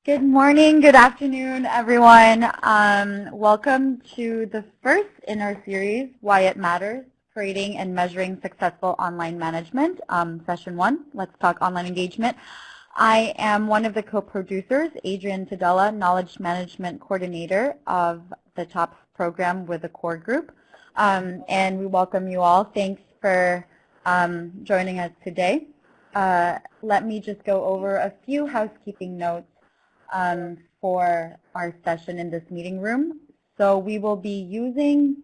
Good morning, good afternoon, everyone. Welcome to the first in our series, Why It Matters, Creating and Measuring Successful Online Management, Session 1, Let's Talk Online Engagement. I am one of the co-producers, Adrienne Tadella, Knowledge Management Coordinator of the TOPS program with the core group. And we welcome you all. Thanks for joining us today. Let me just go over a few housekeeping notes for our session in this meeting room. So we will be using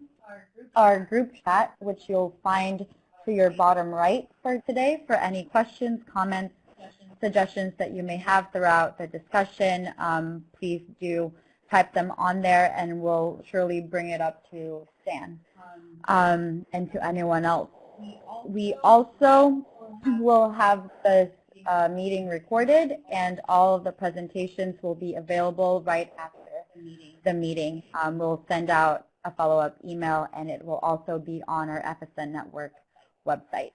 our group chat, which you'll find to your bottom right for today for any questions, comments, suggestions that you may have throughout the discussion. Please do type them on there and we'll surely bring it up to Stan and to anyone else. We also will have this meeting recorded, and all of the presentations will be available right after the meeting. We'll send out a follow-up email, and it will also be on our FSN Network website.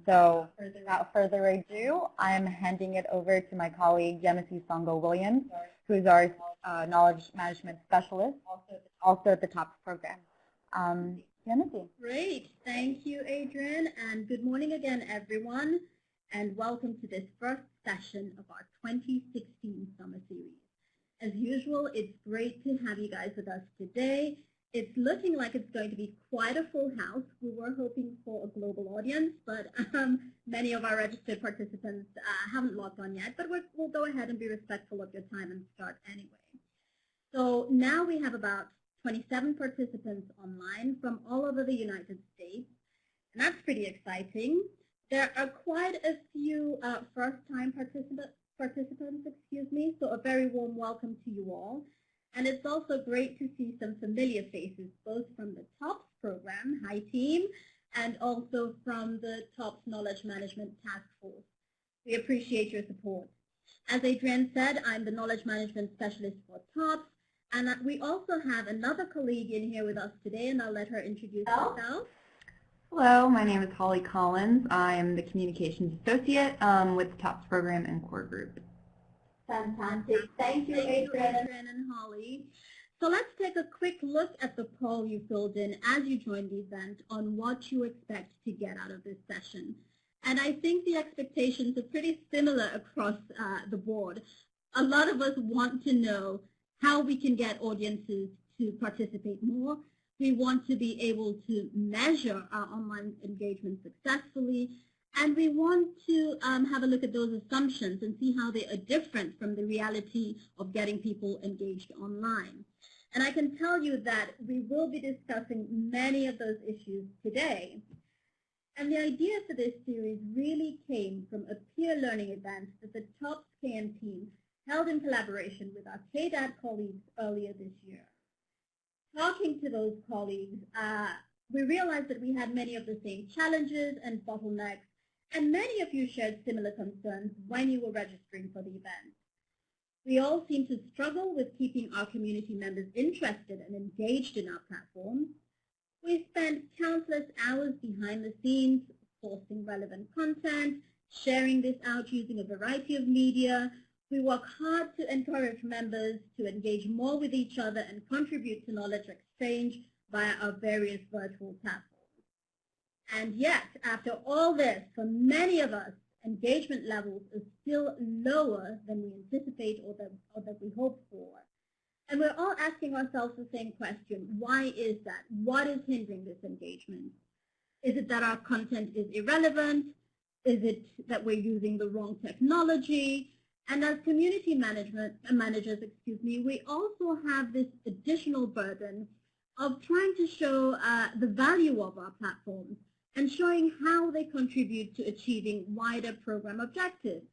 So without further ado, I'm handing it over to my colleague, Yemisi Songo-Williams, who's our Knowledge Management Specialist, also at the TOPS program. Yemisi. Great. Thank you, Adrienne, and good morning again, everyone. And welcome to this first session of our 2016 summer series. As usual, it's great to have you guys with us today. It's looking like it's going to be quite a full house. We were hoping for a global audience, but many of our registered participants haven't logged on yet, but we'll go ahead and be respectful of your time and start anyway. So now we have about 27 participants online from all over the United States, and that's pretty exciting. There are quite a few first-time participants, so a very warm welcome to you all. And it's also great to see some familiar faces, both from the TOPS program, hi team, and also from the TOPS Knowledge Management Task Force. We appreciate your support. As Adrienne said, I'm the Knowledge Management Specialist for TOPS, and we also have another colleague in here with us today, and I'll let her introduce herself. Hello, my name is Holly Collins. I am the Communications Associate with the TOPS Program and Core Group. Fantastic. Thank you, Adrienne and Holly. So let's take a quick look at the poll you filled in as you joined the event on what you expect to get out of this session. And I think the expectations are pretty similar across the board. A lot of us want to know how we can get audiences to participate more. We want to be able to measure our online engagement successfully, and we want to have a look at those assumptions and see how they are different from the reality of getting people engaged online. And I can tell you that we will be discussing many of those issues today. And the idea for this series really came from a peer learning event that the TOPS KM team held in collaboration with our KDAD colleagues earlier this year. Talking to those colleagues, we realized that we had many of the same challenges and bottlenecks, and many of you shared similar concerns when you were registering for the event. We all seem to struggle with keeping our community members interested and engaged in our platforms. We spent countless hours behind the scenes, sourcing relevant content, sharing this out using a variety of media. We work hard to encourage members to engage more with each other and contribute to knowledge exchange via our various virtual platforms. And yet, after all this, for many of us, engagement levels are still lower than we anticipate or that we hope for. And we're all asking ourselves the same question: why is that? What is hindering this engagement? Is it that our content is irrelevant? Is it that we're using the wrong technology? And as community managers, we also have this additional burden of trying to show the value of our platforms and showing how they contribute to achieving wider program objectives.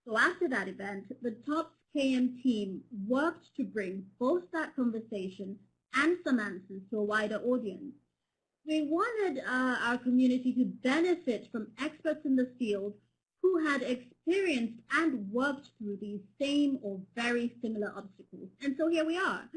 So after that event, the TOPS KM team worked to bring both that conversation and some answers to a wider audience. We wanted our community to benefit from experts in the field who had experienced and worked through these same or very similar obstacles. And so here we are.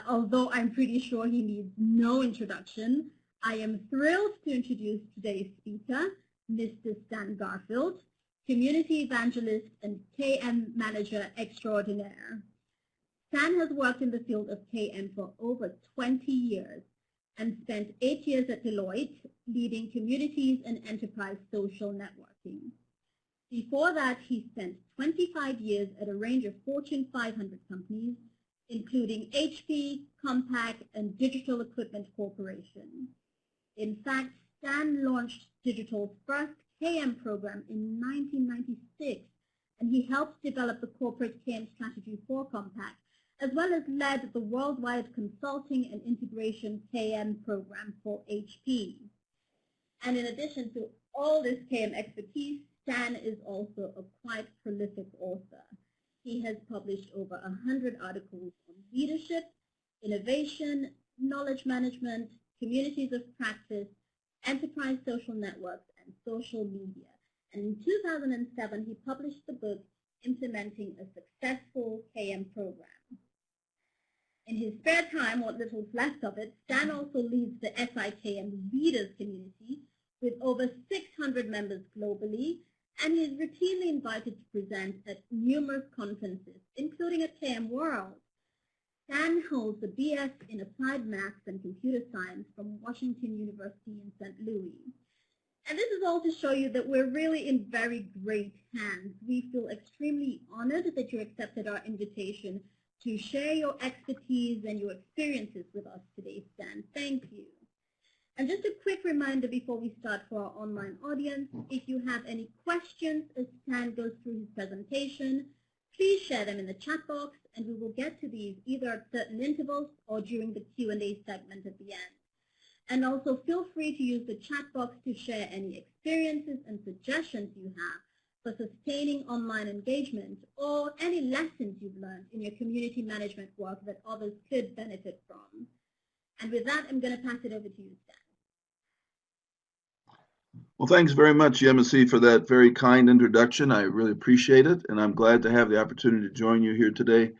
Although I'm pretty sure he needs no introduction, I am thrilled to introduce today's speaker, Mr. Stan Garfield. community evangelist, and KM manager extraordinaire. Stan has worked in the field of KM for over 20 years and spent 8 years at Deloitte leading communities and enterprise social networking. Before that, he spent 25 years at a range of Fortune 500 companies, including HP, Compaq, and Digital Equipment Corporation. In fact, Stan launched Digital's first KM program in 1996, and he helped develop the corporate KM strategy for Compaq, as well as led the worldwide consulting and integration KM program for HP. And in addition to all this KM expertise, Stan is also a quite prolific author. He has published over 100 articles on leadership, innovation, knowledge management, communities of practice, enterprise social networks, and social media. And in 2007, he published the book, Implementing a Successful KM Program. In his spare time, what little's left of it, Stan also leads the SIKM Leaders Community with over 600 members globally, and he is routinely invited to present at numerous conferences, including at KM World. Stan holds a BS in Applied Maths and Computer Science from Washington University in St. Louis. And this is all to show you that we're really in very great hands. We feel extremely honored that you accepted our invitation to share your expertise and your experiences with us today, Stan. Thank you. And just a quick reminder before we start for our online audience, if you have any questions as Stan goes through his presentation, please share them in the chat box, and we will get to these either at certain intervals or during the Q&A segment at the end. And also feel free to use the chat box to share any experiences and suggestions you have for sustaining online engagement or any lessons you've learned in your community management work that others could benefit from. And with that, I'm going to pass it over to you, Stan. Well, thanks very much, Yemisi, for that very kind introduction. I really appreciate it, and I'm glad to have the opportunity to join you here today.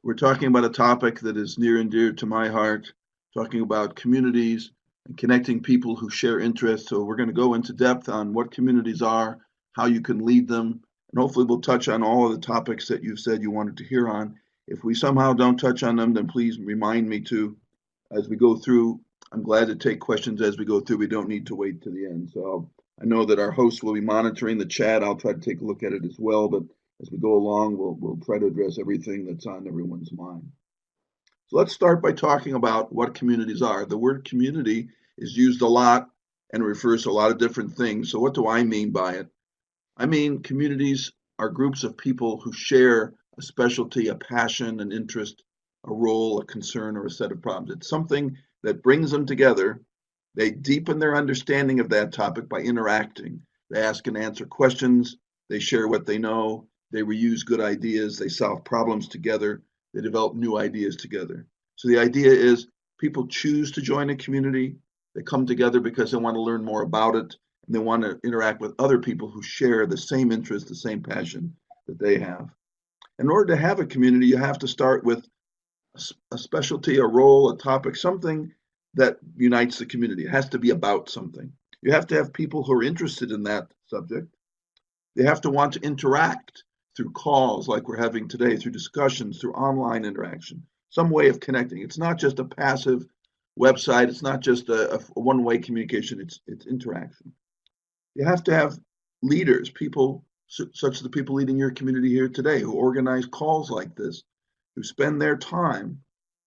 We're talking about a topic that is near and dear to my heart, talking about communities and connecting people who share interests. So we're going to go into depth on what communities are, how you can lead them, and hopefully we'll touch on all of the topics that you said you wanted to hear on. If we somehow don't touch on them, then please remind me to as we go through. I'm glad to take questions as we go through. We don't need to wait to the end. So I know that our hosts will be monitoring the chat. I'll try to take a look at it as well, but as we go along, we'll try to address everything that's on everyone's mind. So let's start by talking about what communities are. The word community is used a lot and refers to a lot of different things. So what do I mean by it? I mean communities are groups of people who share a specialty, a passion, an interest, a role, a concern, or a set of problems. It's something that brings them together. They deepen their understanding of that topic by interacting. They ask and answer questions. They share what they know. They reuse good ideas. They solve problems together. They develop new ideas together. So the idea is people choose to join a community. They come together because they want to learn more about it, and they want to interact with other people who share the same interest, the same passion that they have. In order to have a community, you have to start with a specialty, a role, a topic, something that unites the community. It has to be about something. You have to have people who are interested in that subject. They have to want to interact through calls like we're having today, through discussions, through online interaction, some way of connecting. It's not just a passive website. It's not just a one-way communication. It's interaction. You have to have leaders, people such as the people leading your community here today who organize calls like this, who spend their time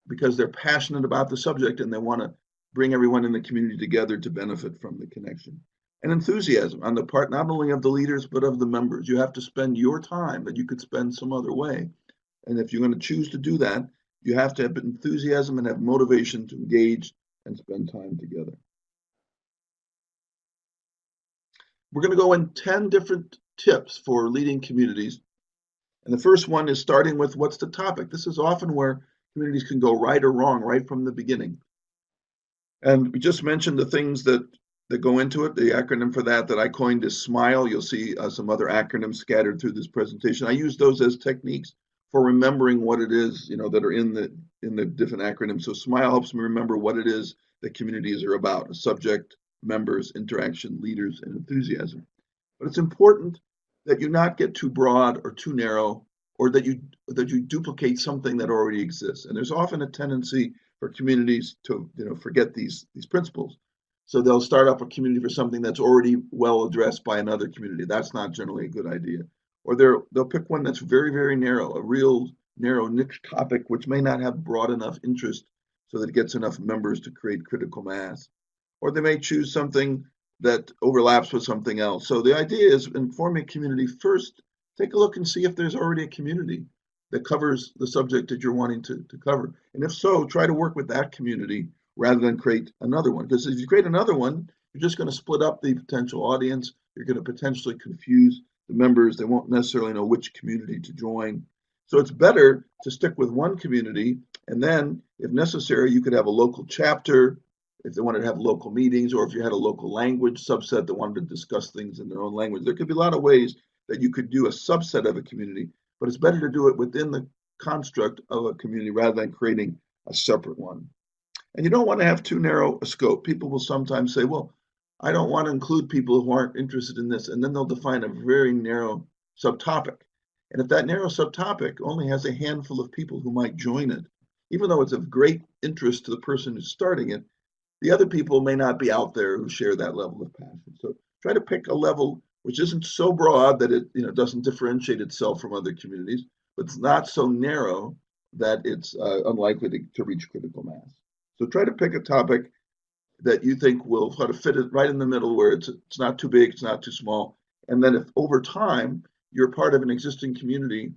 because they're passionate about the subject and they want to bring everyone in the community together to benefit from the connection. And enthusiasm on the part not only of the leaders but of the members. You have to spend your time that you could spend some other way. And if you're going to choose to do that, you have to have enthusiasm and have motivation to engage and spend time together. We're going to go in 10 different tips for leading communities. And the first one is starting with what's the topic. This is often where communities can go right or wrong right from the beginning. And we just mentioned the things that go into it. The acronym for that I coined is SMILE. You'll see some other acronyms scattered through this presentation. I use those as techniques for remembering what it is, that are in the different acronyms. So SMILE helps me remember what it is that communities are about: a subject, members, interaction, leaders, and enthusiasm. But it's important that you not get too broad or too narrow, or that you duplicate something that already exists. And there's often a tendency for communities to forget these principles. So they'll start up a community for something that's already well addressed by another community. That's not generally a good idea. Or they'll pick one that's very, very narrow, a real narrow niche topic, which may not have broad enough interest so that it gets enough members to create critical mass. Or they may choose something that overlaps with something else. So the idea is, in forming a community, first take a look and see if there's already a community that covers the subject that you're wanting to cover. And if so, try to work with that community rather than create another one. Because if you create another one, you're just going to split up the potential audience. You're going to potentially confuse the members. They won't necessarily know which community to join. So it's better to stick with one community, and then, if necessary, you could have a local chapter if they wanted to have local meetings, or if you had a local language subset that wanted to discuss things in their own language. There could be a lot of ways that you could do a subset of a community, but it's better to do it within the construct of a community rather than creating a separate one. And you don't want to have too narrow a scope. People will sometimes say, well, I don't want to include people who aren't interested in this, and then they'll define a very narrow subtopic. And if that narrow subtopic only has a handful of people who might join it, even though it's of great interest to the person who's starting it, the other people may not be out there who share that level of passion. So try to pick a level which isn't so broad that it doesn't differentiate itself from other communities, but it's not so narrow that it's unlikely to reach critical mass. So try to pick a topic that you think will sort of fit it right in the middle, where it's not too big, it's not too small. And then if over time you're part of an existing community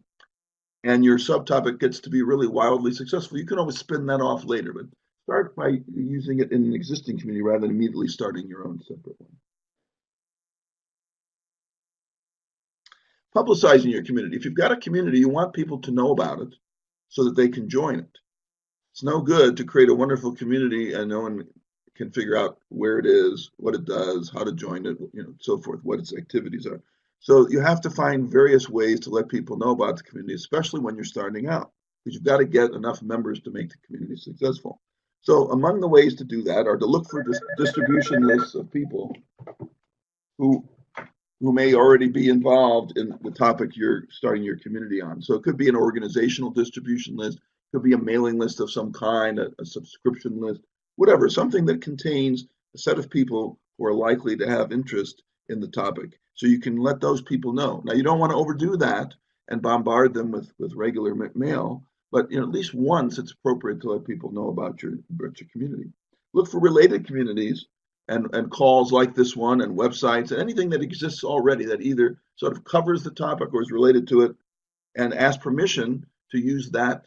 and your subtopic gets to be really wildly successful, you can always spin that off later. But start by using it in an existing community rather than immediately starting your own separate one. Publicizing your community. If you've got a community, you want people to know about it so that they can join it. It's no good to create a wonderful community and no one can figure out where it is, what it does, how to join it, so forth, what its activities are. So you have to find various ways to let people know about the community, especially when you're starting out, because you've got to get enough members to make the community successful. So among the ways to do that are to look for distribution lists of people who may already be involved in the topic you're starting your community on. So it could be an organizational distribution list, could be a mailing list of some kind, a subscription list, whatever, something that contains a set of people who are likely to have interest in the topic. So you can let those people know. Now, you don't want to overdo that and bombard them with regular mail, but at least once it's appropriate to let people know about your community. Look for related communities and calls like this one and websites and anything that exists already that either sort of covers the topic or is related to it, and ask permission to use that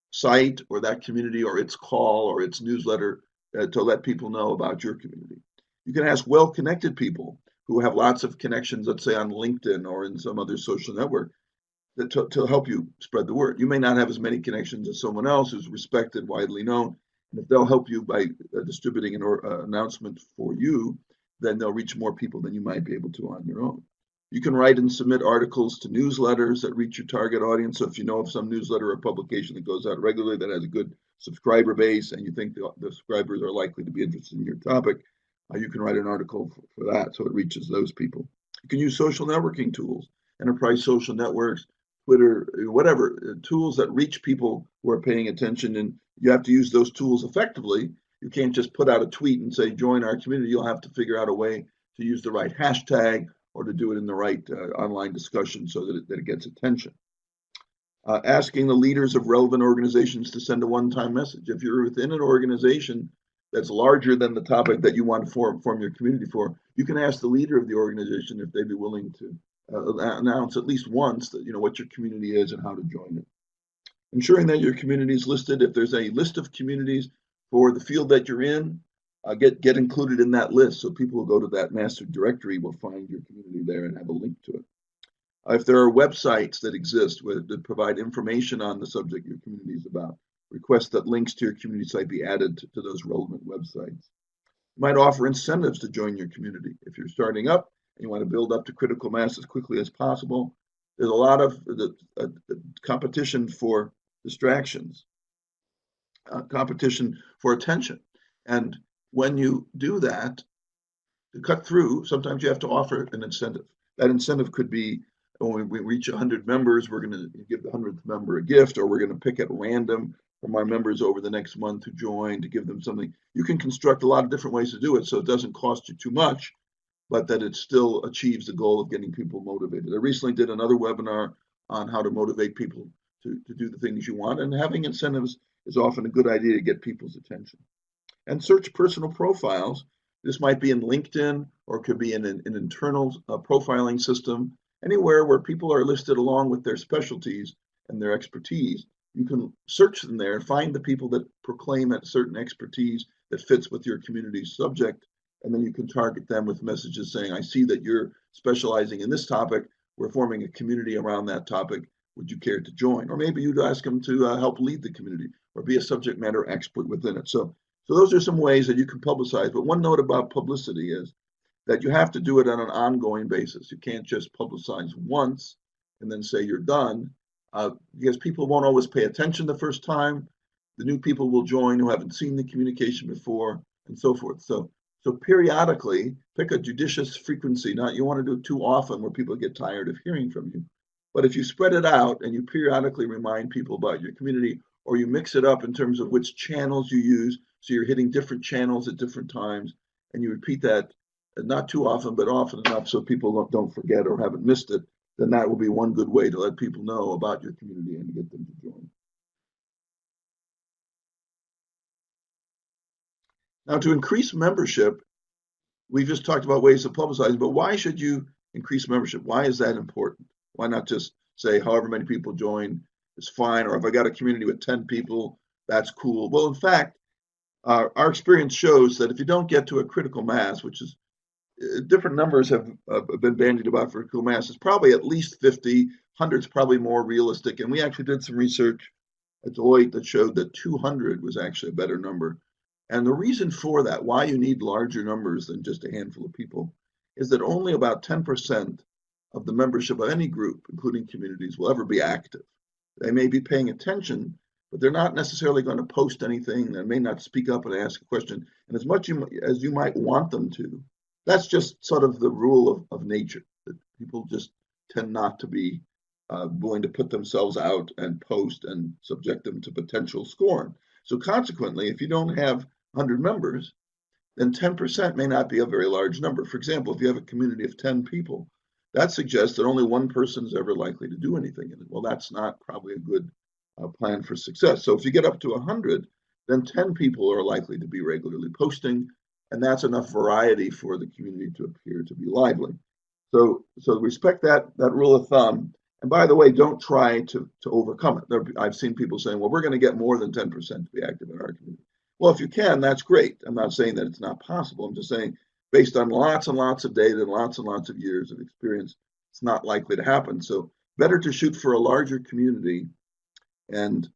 site or that community or its call or its newsletter to let people know about your community. You can ask well-connected people who have lots of connections, let's say on LinkedIn or in some other social network, to help you spread the word. You may not have as many connections as someone else who's respected, widely known, and if they'll help you by distributing an announcement for you, then they'll reach more people than you might be able to on your own. You can write and submit articles to newsletters that reach your target audience. So if you know of some newsletter or publication that goes out regularly that has a good subscriber base and you think the subscribers are likely to be interested in your topic, you can write an article for that so it reaches those people. You can use social networking tools, enterprise social networks, Twitter, whatever, tools that reach people who are paying attention, and you have to use those tools effectively. You can't just put out a tweet and say, join our community. You'll have to figure out a way to use the right hashtag or to do it in the right online discussion so that it gets attention. Asking the leaders of relevant organizations to send a one-time message. If you're within an organization that's larger than the topic that you want to form your community for, you can ask the leader of the organization if they'd be willing to announce at least once that what your community is and how to join it. Ensuring that your community is listed. If there's a list of communities for the field that you're in, get included in that list so people who go to that master directory will find your community there and have a link to it. If there are websites that exist that provide information on the subject your community is about, request that links to your community site be added to those relevant websites. You might offer incentives to join your community. If you're starting up and you want to build up to critical mass as quickly as possible, there's a lot of competition for distractions, competition for attention. And when you do that, to cut through, sometimes you have to offer an incentive. That incentive could be when we reach 100 members, we're going to give the 100th member a gift, or we're going to pick at random from our members over the next month to join to give them something. You can construct a lot of different ways to do it so it doesn't cost you too much, but that it still achieves the goal of getting people motivated. I recently did another webinar on how to motivate people to do the things you want, and having incentives is often a good idea to get people's attention. And search personal profiles. This might be in LinkedIn, or it could be in an internal profiling system. Anywhere where people are listed along with their specialties and their expertise, you can search them there and find the people that proclaim a certain expertise that fits with your community's subject, and then you can target them with messages saying, I see that you're specializing in this topic, we're forming a community around that topic, would you care to join? Or maybe you'd ask them to help lead the community or be a subject matter expert within it. So those are some ways that you can publicize. But one note about publicity is that you have to do it on an ongoing basis. You can't just publicize once and then say you're done, because people won't always pay attention the first time. The new people will join who haven't seen the communication before, and so forth. So periodically, pick a judicious frequency. Not you want to do it too often where people get tired of hearing from you. But if you spread it out and you periodically remind people about your community, or you mix it up in terms of which channels you use, so you're hitting different channels at different times, and you repeat that not too often, but often enough so people don't forget or haven't missed it, then that will be one good way to let people know about your community and get them to join. Now, to increase membership, we just talked about ways of publicizing, but why should you increase membership? Why is that important? Why not just say however many people join is fine, or if I got a community with 10 people, that's cool. Well, in fact, our experience shows that if you don't get to a critical mass, which is different numbers have been bandied about for critical mass, it's probably at least 50, 100 is probably more realistic. And we actually did some research at Deloitte that showed that 200 was actually a better number. And the reason for that, why you need larger numbers than just a handful of people, is that only about 10% of the membership of any group, including communities, will ever be active. They may be paying attention, but they're not necessarily going to post anything. They may not speak up and ask a question. And as much as you might want them to, that's just sort of the rule of nature, that people just tend not to be willing to put themselves out and post and subject them to potential scorn. So consequently, if you don't have 100 members, then 10% may not be a very large number. For example, if you have a community of 10 people, that suggests that only one person is ever likely to do anything in it. Well, that's not probably a good plan for success. So if you get up to 100, then 10 people are likely to be regularly posting, and that's enough variety for the community to appear to be lively. So respect that rule of thumb. And by the way, don't try to overcome it. I've seen people saying, well, we're going to get more than 10% to be active in our community. Well, if you can, that's great. I'm not saying that it's not possible. I'm just saying, based on lots and lots of data and lots of years of experience, it's not likely to happen. So better to shoot for a larger community, and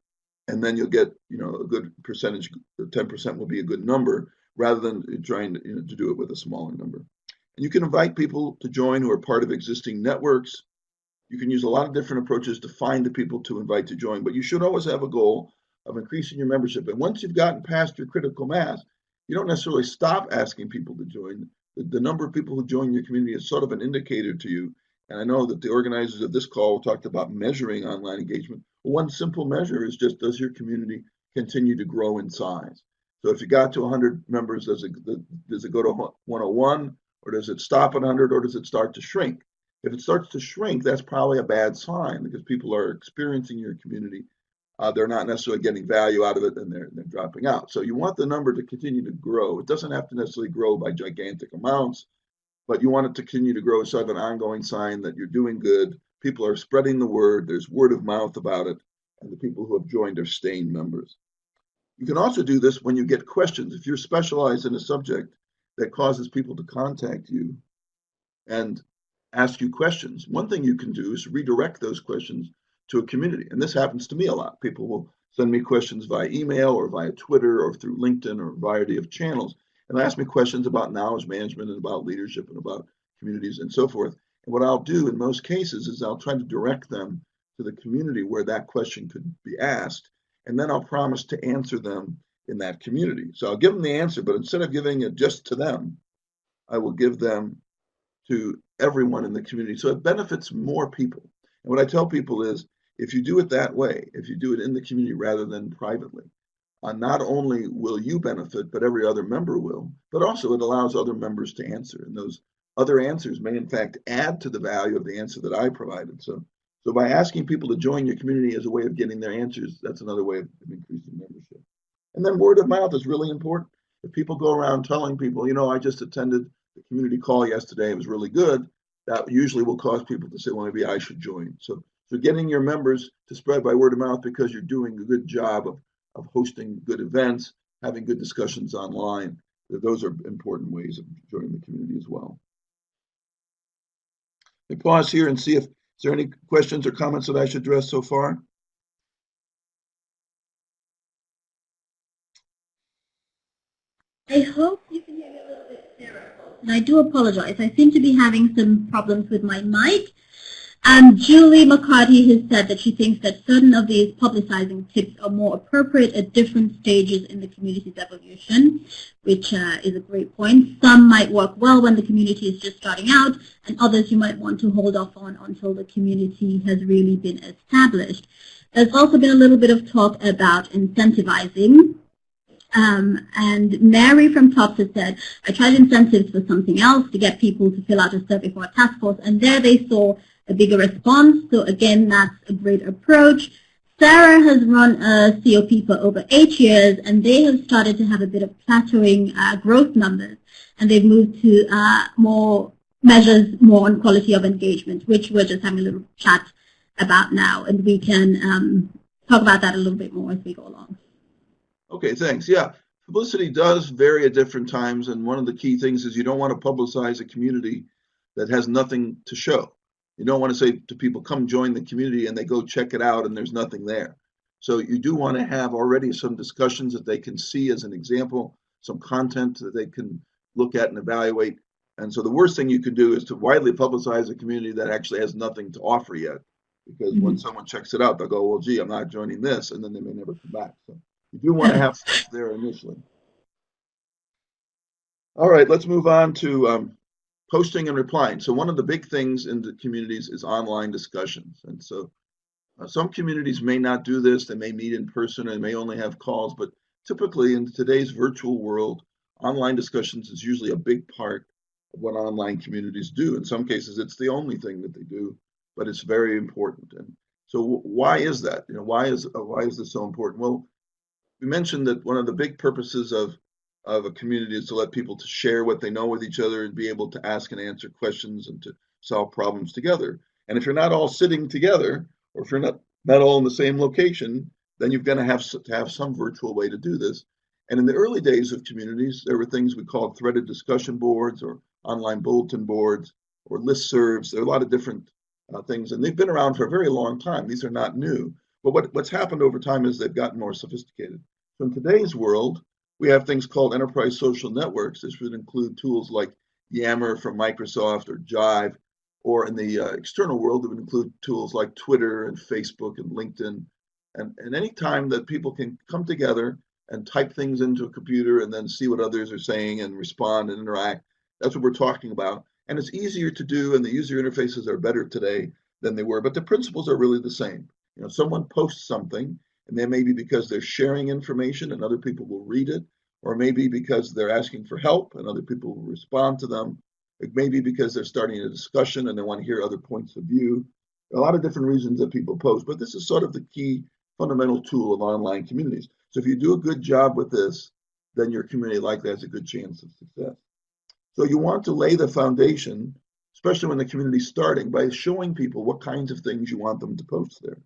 then you'll get a good percentage. 10% will be a good number, rather than trying to do it with a smaller number. And you can invite people to join who are part of existing networks. You can use a lot of different approaches to find the people to invite to join, but you should always have a goal of increasing your membership. And once you've gotten past your critical mass, you don't necessarily stop asking people to join. The number of people who join your community is sort of an indicator to you. And I know that the organizers of this call talked about measuring online engagement. One simple measure is just, does your community continue to grow in size? So if you got to 100 members, does it go to 101, or does it stop at 100, or does it start to shrink? If it starts to shrink, that's probably a bad sign, because people are experiencing your community. They're not necessarily getting value out of it, and they're dropping out. So you want the number to continue to grow. It doesn't have to necessarily grow by gigantic amounts, but you want it to continue to grow, sort of an ongoing sign that you're doing good. People are spreading the word. There's word of mouth about it, and the people who have joined are staying members. You can also do this when you get questions. If you're specialized in a subject that causes people to contact you and ask you questions, one thing you can do is redirect those questions to a community. And this happens to me a lot. People will send me questions via email or via Twitter or through LinkedIn or a variety of channels, and ask me questions about knowledge management and about leadership and about communities and so forth. And what I'll do in most cases is I'll try to direct them to the community where that question could be asked, and then I'll promise to answer them in that community. So I'll give them the answer, but instead of giving it just to them, I will give them to everyone in the community. So it benefits more people. And what I tell people is, if you do it that way, if you do it in the community rather than privately, not only will you benefit, but every other member will, but also it allows other members to answer. And those other answers may in fact add to the value of the answer that I provided. So by asking people to join your community as a way of getting their answers, that's another way of increasing membership. And then word of mouth is really important. If people go around telling people, I just attended the community call yesterday, it was really good, that usually will cause people to say, well, maybe I should join. So getting your members to spread by word of mouth because you're doing a good job of hosting good events, having good discussions online, those are important ways of joining the community as well. Let me pause here and see if there are any questions or comments that I should address so far. I hope you can hear me a little bit clearer. And I do apologize. I seem to be having some problems with my mic. Julie McCarty has said that she thinks that certain of these publicizing tips are more appropriate at different stages in the community's evolution, which is a great point. Some might work well when the community is just starting out, and others you might want to hold off on until the community has really been established. There's also been a little bit of talk about incentivizing. And Mary from TOPS has said, I tried incentives for something else to get people to fill out a survey for a task force, and there they saw a bigger response. So again, that's a great approach. Sarah has run a COP for over 8 years, and they have started to have a bit of plateauing growth numbers, and they've moved to more measures more on quality of engagement, which we're just having a little chat about now, and we can talk about that a little bit more as we go along. Okay, thanks. Yeah, publicity does vary at different times, and one of the key things is you don't want to publicize a community that has nothing to show. You don't want to say to people, come join the community, and they go check it out and there's nothing there. So you do want to have already some discussions that they can see as an example, some content that they can look at and evaluate. And so the worst thing you could do is to widely publicize a community that actually has nothing to offer yet, because when someone checks it out, they'll go, well, gee, I'm not joining this, and then they may never come back. So you do want to have stuff there initially. All right, let's move on to posting and replying. So one of the big things in the communities is online discussions. And so some communities may not do this. They may meet in person and may only have calls, but typically in today's virtual world, online discussions is usually a big part of what online communities do. In some cases, it's the only thing that they do, but it's very important. And so why is that? Why is this so important? Well, we mentioned that one of the big purposes of a community is to let people to share what they know with each other and be able to ask and answer questions and to solve problems together. And if you're not all sitting together, or if you're not all in the same location, then you're going to have some virtual way to do this. And in the early days of communities, there were things we called threaded discussion boards or online bulletin boards or listservs. There are a lot of different things, and they've been around for a very long time. These are not new. But what's happened over time is they've gotten more sophisticated. So in today's world, we have things called enterprise social networks. This would include tools like Yammer from Microsoft or Jive, or in the external world, it would include tools like Twitter and Facebook and LinkedIn. And any time that people can come together and type things into a computer and then see what others are saying and respond and interact, that's what we're talking about. And it's easier to do, and the user interfaces are better today than they were, but the principles are really the same. Someone posts something, and that may be because they're sharing information and other people will read it, or maybe because they're asking for help and other people will respond to them. It may be because they're starting a discussion and they want to hear other points of view. A lot of different reasons that people post, but this is sort of the key fundamental tool of online communities. So if you do a good job with this, then your community likely has a good chance of success. So you want to lay the foundation, especially when the community's starting, by showing people what kinds of things you want them to post there.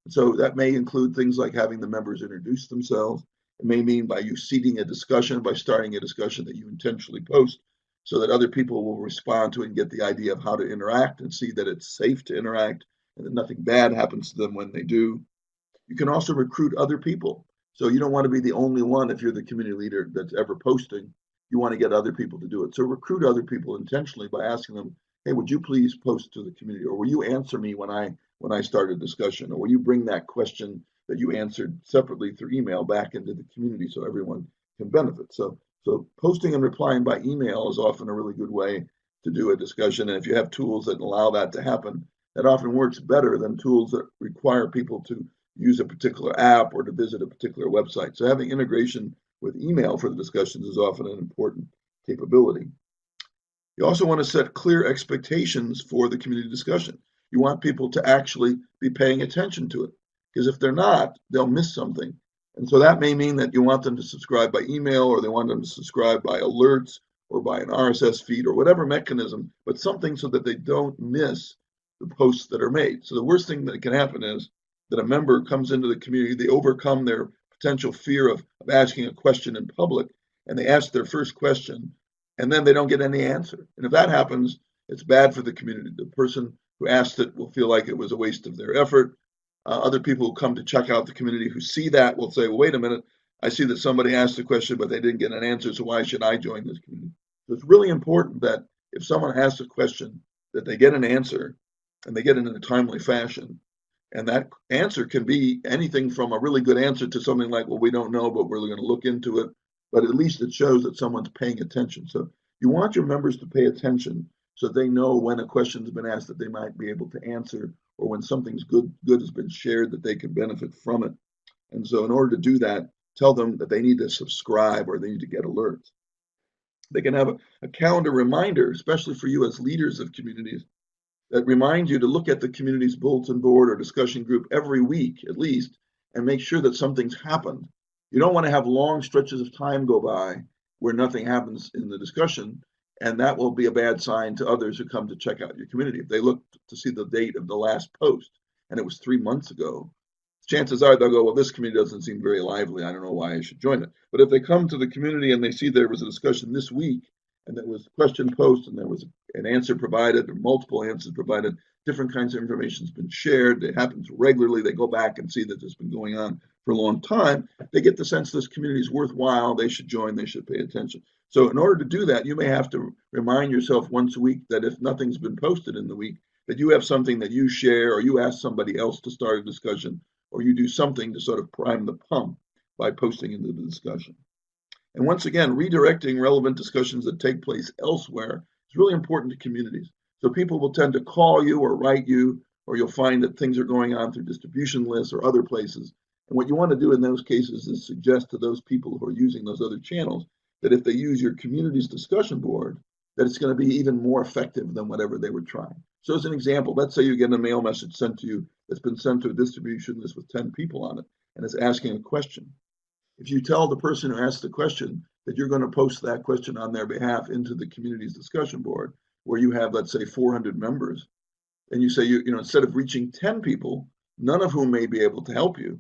So that may include things like having the members introduce themselves. It may mean by you seeding a discussion, by starting a discussion that you intentionally post so that other people will respond to it and get the idea of how to interact and see that it's safe to interact and that nothing bad happens to them when they do. You can also recruit other people. So you don't want to be the only one if you're the community leader that's ever posting. You want to get other people to do it. So recruit other people intentionally by asking them, hey, would you please post to the community? Or will you answer me when I start a discussion? Or will you bring that question that you answered separately through email back into the community so everyone can benefit? So posting and replying by email is often a really good way to do a discussion. And if you have tools that allow that to happen, that often works better than tools that require people to use a particular app or to visit a particular website. So having integration with email for the discussions is often an important capability. You also want to set clear expectations for the community discussion. You want people to actually be paying attention to it, because if they're not, they'll miss something. And so that may mean that you want them to subscribe by email, or they want them to subscribe by alerts or by an RSS feed or whatever mechanism, but something so that they don't miss the posts that are made. So the worst thing that can happen is that a member comes into the community, they overcome their potential fear of asking a question in public, and they ask their first question, and then they don't get any answer. And if that happens, it's bad for the community. The person who asked it will feel like it was a waste of their effort. Other people who come to check out the community who see that will say, well, wait a minute, I see that somebody asked a question, but they didn't get an answer, so why should I join this community? So it's really important that if someone asks a question, that they get an answer, and they get it in a timely fashion. And that answer can be anything from a really good answer to something like, well, we don't know, but we're going to look into it. But at least it shows that someone's paying attention. So you want your members to pay attention so they know when a question's been asked that they might be able to answer, or when something's good has been shared that they can benefit from it. And so in order to do that, tell them that they need to subscribe or they need to get alerts. They can have a calendar reminder, especially for you as leaders of communities, that remind you to look at the community's bulletin board or discussion group every week at least, and make sure that something's happened. You don't want to have long stretches of time go by where nothing happens in the discussion, and that will be a bad sign to others who come to check out your community. If they look to see the date of the last post and it was 3 months ago, chances are they'll go, well, this community doesn't seem very lively. I don't know why I should join it. But if they come to the community and they see there was a discussion this week, and there was a question post, and there was an answer provided, or multiple answers provided, different kinds of information has been shared, it happens regularly, they go back and see that this has been going on for a long time, they get the sense this community is worthwhile, they should join, they should pay attention. So in order to do that, you may have to remind yourself once a week that if nothing's been posted in the week, that you have something that you share, or you ask somebody else to start a discussion, or you do something to sort of prime the pump by posting into the discussion. And once again, redirecting relevant discussions that take place elsewhere is really important to communities. So people will tend to call you or write you, or you'll find that things are going on through distribution lists or other places. And what you want to do in those cases is suggest to those people who are using those other channels that if they use your community's discussion board, that it's going to be even more effective than whatever they were trying. So as an example, let's say you get a mail message sent to you that's been sent to a distribution list with 10 people on it, and it's asking a question. If you tell the person who asked the question that you're going to post that question on their behalf into the community's discussion board, where you have, let's say, 400 members, and you say, you know, instead of reaching 10 people, none of whom may be able to help you,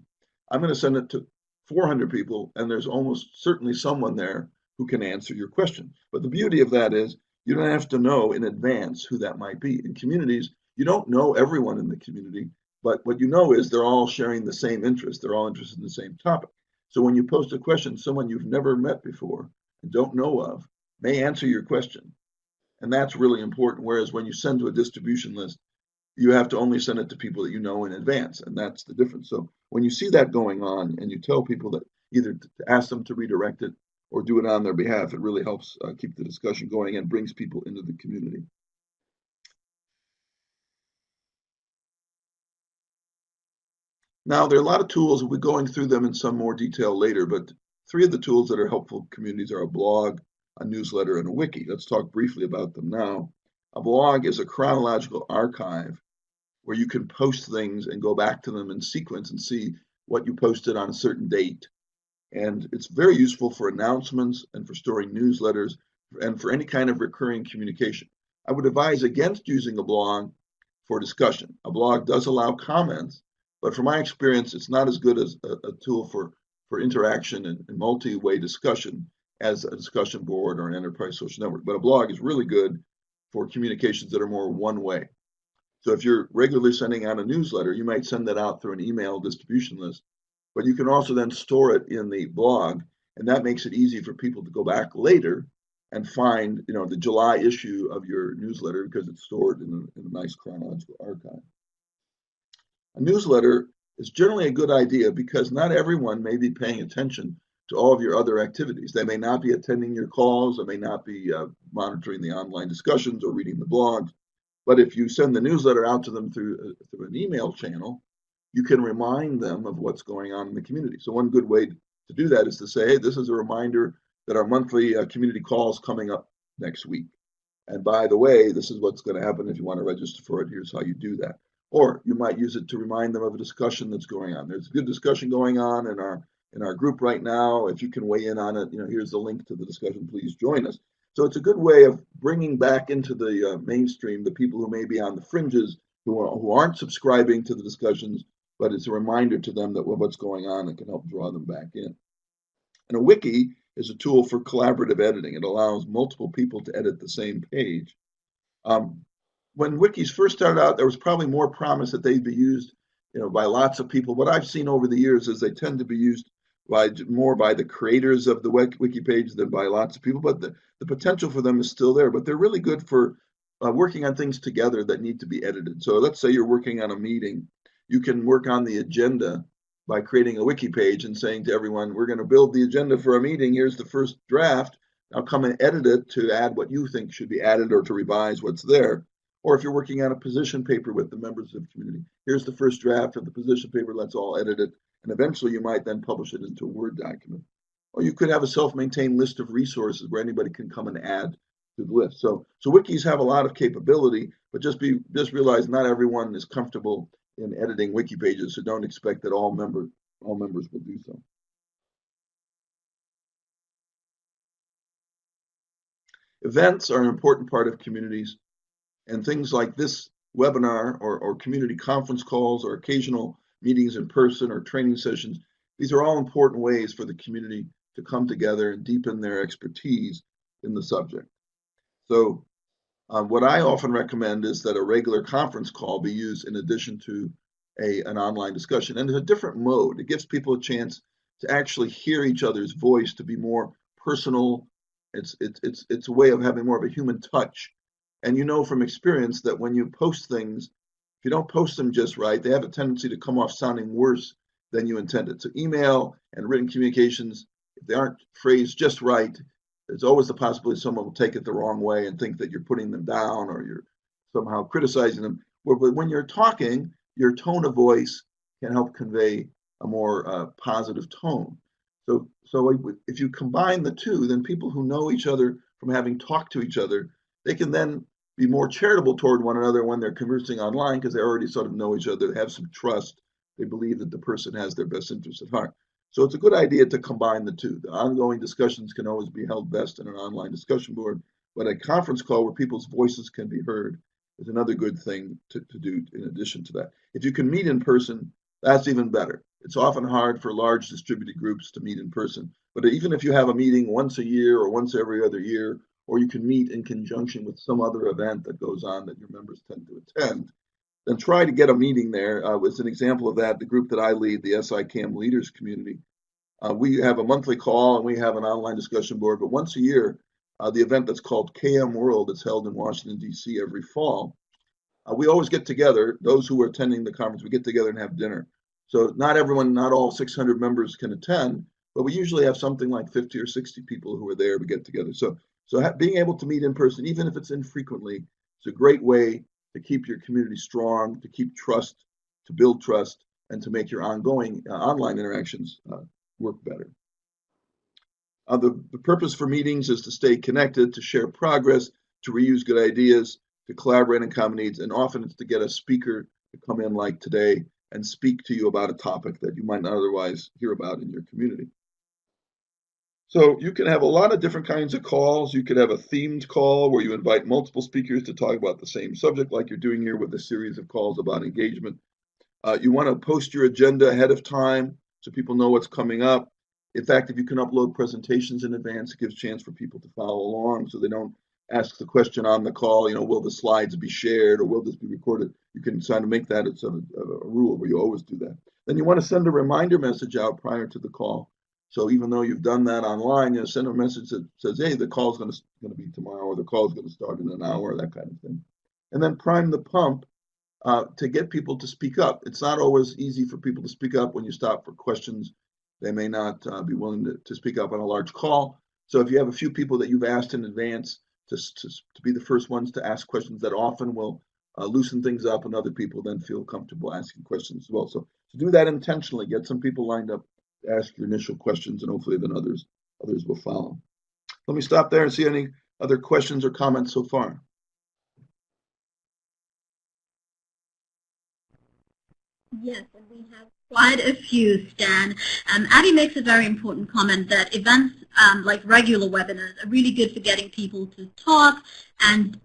I'm going to send it to 400 people, and there's almost certainly someone there who can answer your question. But the beauty of that is you don't have to know in advance who that might be. In communities, you don't know everyone in the community, but what you know is they're all sharing the same interest. They're all interested in the same topic. So when you post a question, someone you've never met before and don't know of may answer your question. And that's really important. Whereas when you send to a distribution list, you have to only send it to people that you know in advance. And that's the difference. So when you see that going on and you tell people that either to ask them to redirect it or do it on their behalf, it really helps keep the discussion going and brings people into the community. Now, there are a lot of tools. We'll be going through them in some more detail later, but 3 of the tools that are helpful to communities are a blog, a newsletter, and a wiki. Let's talk briefly about them now. A blog is a chronological archive where you can post things and go back to them in sequence and see what you posted on a certain date. And it's very useful for announcements and for storing newsletters and for any kind of recurring communication. I would advise against using a blog for discussion. A blog does allow comments, but from my experience, it's not as good as a tool for interaction and multi-way discussion as a discussion board or an enterprise social network. But a blog is really good for communications that are more one-way. So if you're regularly sending out a newsletter, you might send that out through an email distribution list, but you can also then store it in the blog, and that makes it easy for people to go back later and find, you know, the July issue of your newsletter because it's stored in a nice chronological archive. A newsletter is generally a good idea because not everyone may be paying attention to all of your other activities. They may not be attending your calls, they may not be monitoring the online discussions or reading the blogs, but if you send the newsletter out to them through an email channel, you can remind them of what's going on in the community. So one good way to do that is to say, hey, this is a reminder that our monthly community call is coming up next week. And by the way, this is what's going to happen if you want to register for it. Here's how you do that. Or you might use it to remind them of a discussion that's going on. There's a good discussion going on in our group right now. If you can weigh in on it, here's the link to the discussion. Please join us. So it's a good way of bringing back into the mainstream the people who may be on the fringes, who aren't subscribing to the discussions, but it's a reminder to them that what's going on and can help draw them back in. And a wiki is a tool for collaborative editing. It allows multiple people to edit the same page. When wikis first started out, there was probably more promise that they'd be used, by lots of people. What I've seen over the years is they tend to be used more by the creators of the wiki page than by lots of people. But the potential for them is still there. But they're really good for working on things together that need to be edited. So let's say you're working on a meeting. You can work on the agenda by creating a wiki page and saying to everyone, we're going to build the agenda for a meeting. Here's the first draft. Now come and edit it to add what you think should be added or to revise what's there. Or if you're working on a position paper with the members of the community, here's the first draft of the position paper. Let's all edit it. And eventually you might then publish it into a Word document. Or you could have a self-maintained list of resources where anybody can come and add to the list. So wikis have a lot of capability, but just realize not everyone is comfortable in editing wiki pages, so don't expect that all members will do so. Events are an important part of communities, and things like this webinar or community conference calls or occasional meetings in person or training sessions, these are all important ways for the community to come together and deepen their expertise in the subject. So what I often recommend is that a regular conference call be used in addition to an online discussion. And it's a different mode. It gives people a chance to actually hear each other's voice, to be more personal. It's a way of having more of a human touch. And you know from experience that when you post things, if you don't post them just right, they have a tendency to come off sounding worse than you intended. So email and written communications, if they aren't phrased just right, there's always the possibility someone will take it the wrong way and think that you're putting them down or you're somehow criticizing them. But when you're talking, your tone of voice can help convey a more positive tone. So if you combine the two, then people who know each other from having talked to each other, they can then be more charitable toward one another when they're conversing online because they already sort of know each other, they have some trust, they believe that the person has their best interests at heart. So it's a good idea to combine the two. The ongoing discussions can always be held best in an online discussion board, but a conference call where people's voices can be heard is another good thing to do in addition to that. If you can meet in person, that's even better. It's often hard for large distributed groups to meet in person, but even if you have a meeting once a year or once every other year, or you can meet in conjunction with some other event that goes on that your members tend to attend, then try to get a meeting there. As an example of that, the group that I lead, the SICAM Leaders Community, we have a monthly call and we have an online discussion board, but once a year, the event that's called KM World, it's held in Washington, D.C. every fall. We always get together, those who are attending the conference, we get together and have dinner. So not all 600 members can attend, but we usually have something like 50 or 60 people who are there to get together. So being able to meet in person, even if it's infrequently, is a great way to keep your community strong, to keep trust, to build trust, and to make your ongoing online interactions work better. The purpose for meetings is to stay connected, to share progress, to reuse good ideas, to collaborate on common needs, and often it's to get a speaker to come in like today and speak to you about a topic that you might not otherwise hear about in your community. So you can have a lot of different kinds of calls. You could have a themed call where you invite multiple speakers to talk about the same subject like you're doing here with a series of calls about engagement. You want to post your agenda ahead of time so people know what's coming up. In fact, if you can upload presentations in advance, it gives a chance for people to follow along so they don't ask the question on the call, will the slides be shared or will this be recorded? You can try to make that a rule where you always do that. Then you want to send a reminder message out prior to the call. So even though you've done that online, send a message that says, hey, the call is going to be tomorrow, or the call is going to start in an hour, that kind of thing. And then prime the pump to get people to speak up. It's not always easy for people to speak up when you stop for questions. They may not be willing to speak up on a large call. So if you have a few people that you've asked in advance to be the first ones to ask questions, that often will loosen things up, and other people then feel comfortable asking questions as well. So to do that intentionally, get some people lined up to ask your initial questions, and hopefully then others will follow. Let me stop there and see any other questions or comments so far. Yes, and we have quite a few, Stan. Abby makes a very important comment that events like regular webinars are really good for getting people to talk and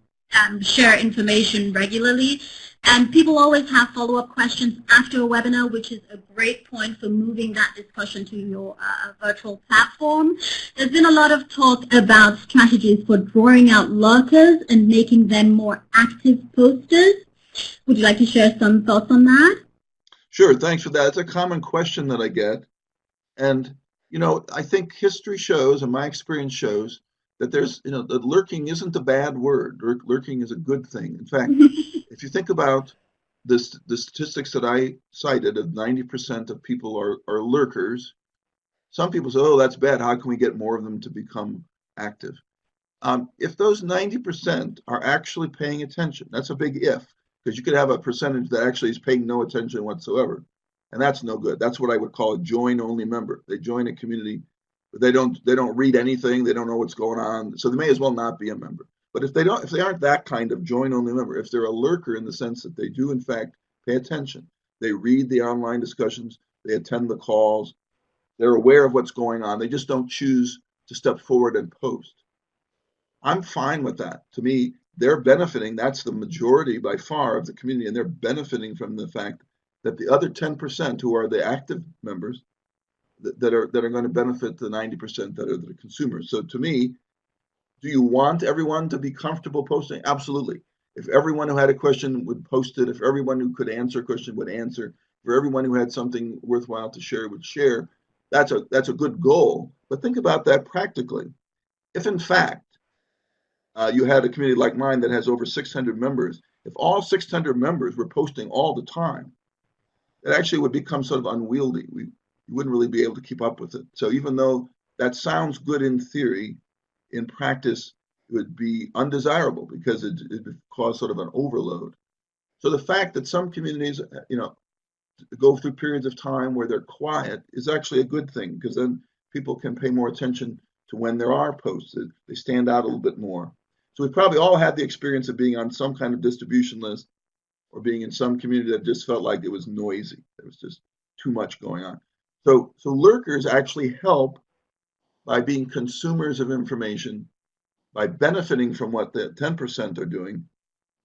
share information regularly. And people always have follow-up questions after a webinar, which is a great point for moving that discussion to your virtual platform. There's been a lot of talk about strategies for drawing out lurkers and making them more active posters. Would you like to share some thoughts on that? Sure, thanks for that. It's a common question that I get. And, I think history shows, and my experience shows, that that lurking isn't a bad word. Lurking is a good thing. In fact, if you think about the statistics that I cited of 90% of people are lurkers, some people say, oh, that's bad. How can we get more of them to become active? If those 90% are actually paying attention, that's a big if, because you could have a percentage that actually is paying no attention whatsoever, and that's no good. That's what I would call a join-only member. They join a community, but they don't read anything. They don't know what's going on, so they may as well not be a member. But if they aren't that kind of join-only member, if they're a lurker in the sense that they do in fact pay attention, they read the online discussions, they attend the calls, they're aware of what's going on, they just don't choose to step forward and post, I'm fine with that. To me, they're benefiting. That's the majority by far of the community, and they're benefiting from the fact that the other 10% who are the active members that are going to benefit the 90% that are the consumers. So to me, do you want everyone to be comfortable posting? Absolutely. If everyone who had a question would post it, if everyone who could answer a question would answer, for everyone who had something worthwhile to share would share, that's a good goal. But think about that practically. If in fact you had a community like mine that has over 600 members, if all 600 members were posting all the time, it actually would become sort of unwieldy. You wouldn't really be able to keep up with it. So even though that sounds good in theory, in practice, it would be undesirable because it would cause sort of an overload. So the fact that some communities, go through periods of time where they're quiet is actually a good thing, because then people can pay more attention to when there are posts. They stand out a little bit more. So we probably all had the experience of being on some kind of distribution list or being in some community that just felt like it was noisy. There was just too much going on. So lurkers actually help by being consumers of information, by benefiting from what the 10% are doing,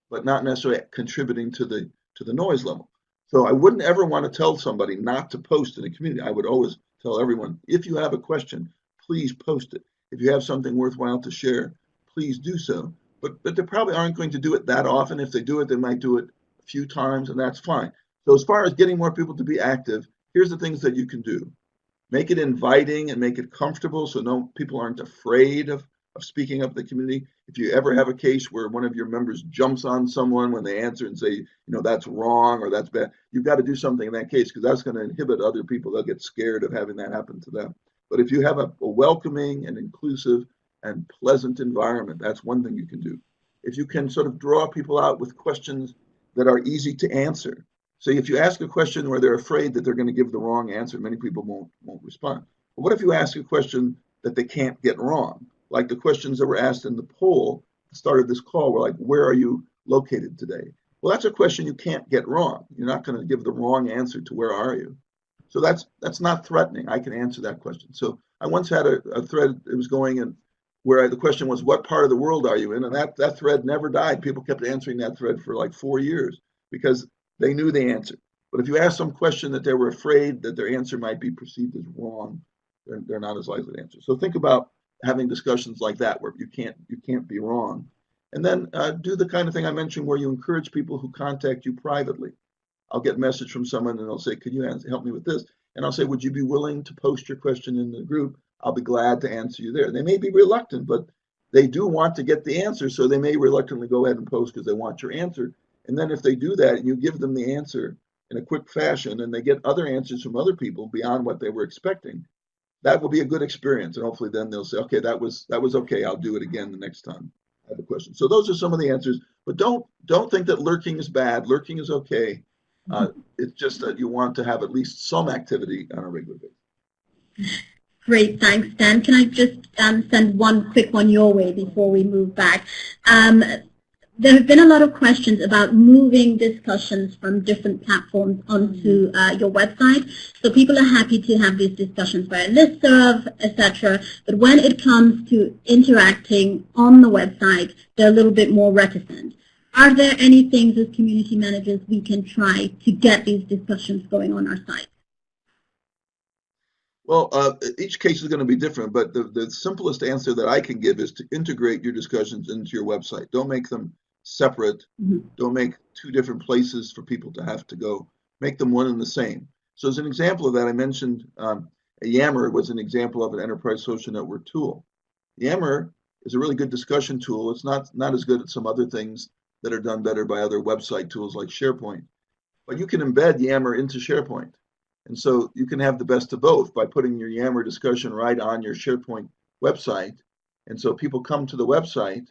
but not necessarily contributing to the noise level. So I wouldn't ever want to tell somebody not to post in a community. I would always tell everyone, if you have a question, please post it. If you have something worthwhile to share, please do so. But they probably aren't going to do it that often. If they do it, they might do it a few times, and that's fine. So as far as getting more people to be active, here's the things that you can do. Make it inviting and make it comfortable so people aren't afraid of speaking up in the community. If you ever have a case where one of your members jumps on someone when they answer and say, that's wrong or that's bad, you've got to do something in that case, because that's going to inhibit other people. They'll get scared of having that happen to them. But if you have a welcoming and inclusive and pleasant environment, that's one thing you can do. If you can sort of draw people out with questions that are easy to answer. So if you ask a question where they're afraid that they're going to give the wrong answer, many people won't respond. But what if you ask a question that they can't get wrong? Like the questions that were asked in the poll at the start of this call were like, where are you located today? Well, that's a question you can't get wrong. You're not going to give the wrong answer to where are you. So that's not threatening. I can answer that question. So I once had a thread, it was going in where the question was, what part of the world are you in? And that thread never died. People kept answering that thread for like 4 years because they knew the answer. But if you ask some question that they were afraid that their answer might be perceived as wrong, they're not as likely to answer. So think about having discussions like that where you can't be wrong. And then do the kind of thing I mentioned where you encourage people who contact you privately. I'll get a message from someone and they'll say, could you help me with this? And I'll say, would you be willing to post your question in the group? I'll be glad to answer you there. They may be reluctant, but they do want to get the answer, so they may reluctantly go ahead and post because they want your answer. And then if they do that and you give them the answer, in a quick fashion and they get other answers from other people beyond what they were expecting, that will be a good experience. And hopefully then they'll say, okay, that was okay. I'll do it again the next time I have a question. So those are some of the answers. But don't think that lurking is bad. Lurking is okay. It's just that you want to have at least some activity on a regular basis. Great, thanks, Dan. Can I just send one quick one your way before we move back? There have been a lot of questions about moving discussions from different platforms onto your website. So people are happy to have these discussions via listserv, etc. But when it comes to interacting on the website, they're a little bit more reticent. Are there any things as community managers we can try to get these discussions going on our site? Well, each case is going to be different, but the simplest answer that I can give is to integrate your discussions into your website. Don't make them separate. Don't make two different places for people to have to go. Make them one and the same. So as an example of that, I mentioned Yammer was an example of an enterprise social network tool. Yammer is a really good discussion tool. It's not as good as some other things that are done better by other website tools like SharePoint. But you can embed Yammer into SharePoint. And so you can have the best of both by putting your Yammer discussion right on your SharePoint website. And so people come to the website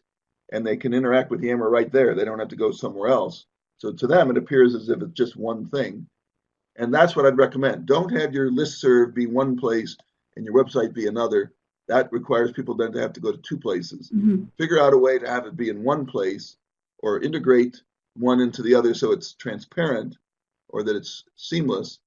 and they can interact with Yammer right there. They don't have to go somewhere else. So to them, it appears as if it's just one thing. And that's what I'd recommend. Don't have your listserv be one place and your website be another. That requires people then to have to go to two places. Figure out a way to have it be in one place or integrate one into the other so it's transparent or that it's seamless.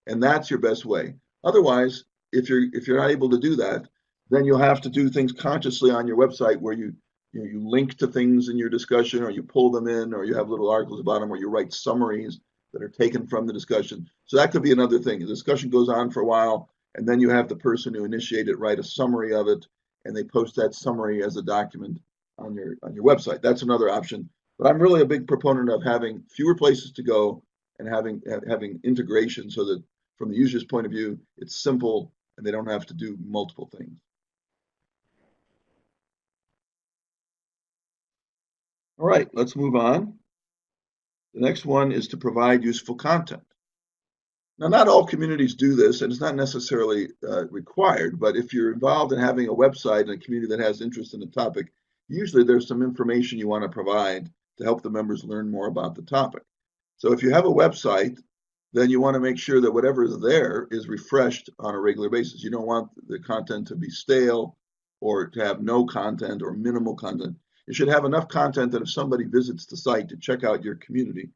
And that's your best way. Otherwise, if you're not able to do that, then you'll have to do things consciously on your website where you link to things in your discussion, or you pull them in, or you have little articles about them, or you write summaries that are taken from the discussion. So that could be another thing. The discussion goes on for a while, and then you have the person who initiated it write a summary of it, and they post that summary as a document on your website. That's another option. But I'm really a big proponent of having fewer places to go and having integration so that from the user's point of view, it's simple and they don't have to do multiple things. All right, let's move on. The next one is to provide useful content. Now, not all communities do this, and it's not necessarily required, but if you're involved in having a website and a community that has interest in the topic, usually there's some information you want to provide to help the members learn more about the topic. So if you have a website, then you want to make sure that whatever is there is refreshed on a regular basis. You don't want the content to be stale or to have no content or minimal content. You should have enough content that if somebody visits the site to check out your community,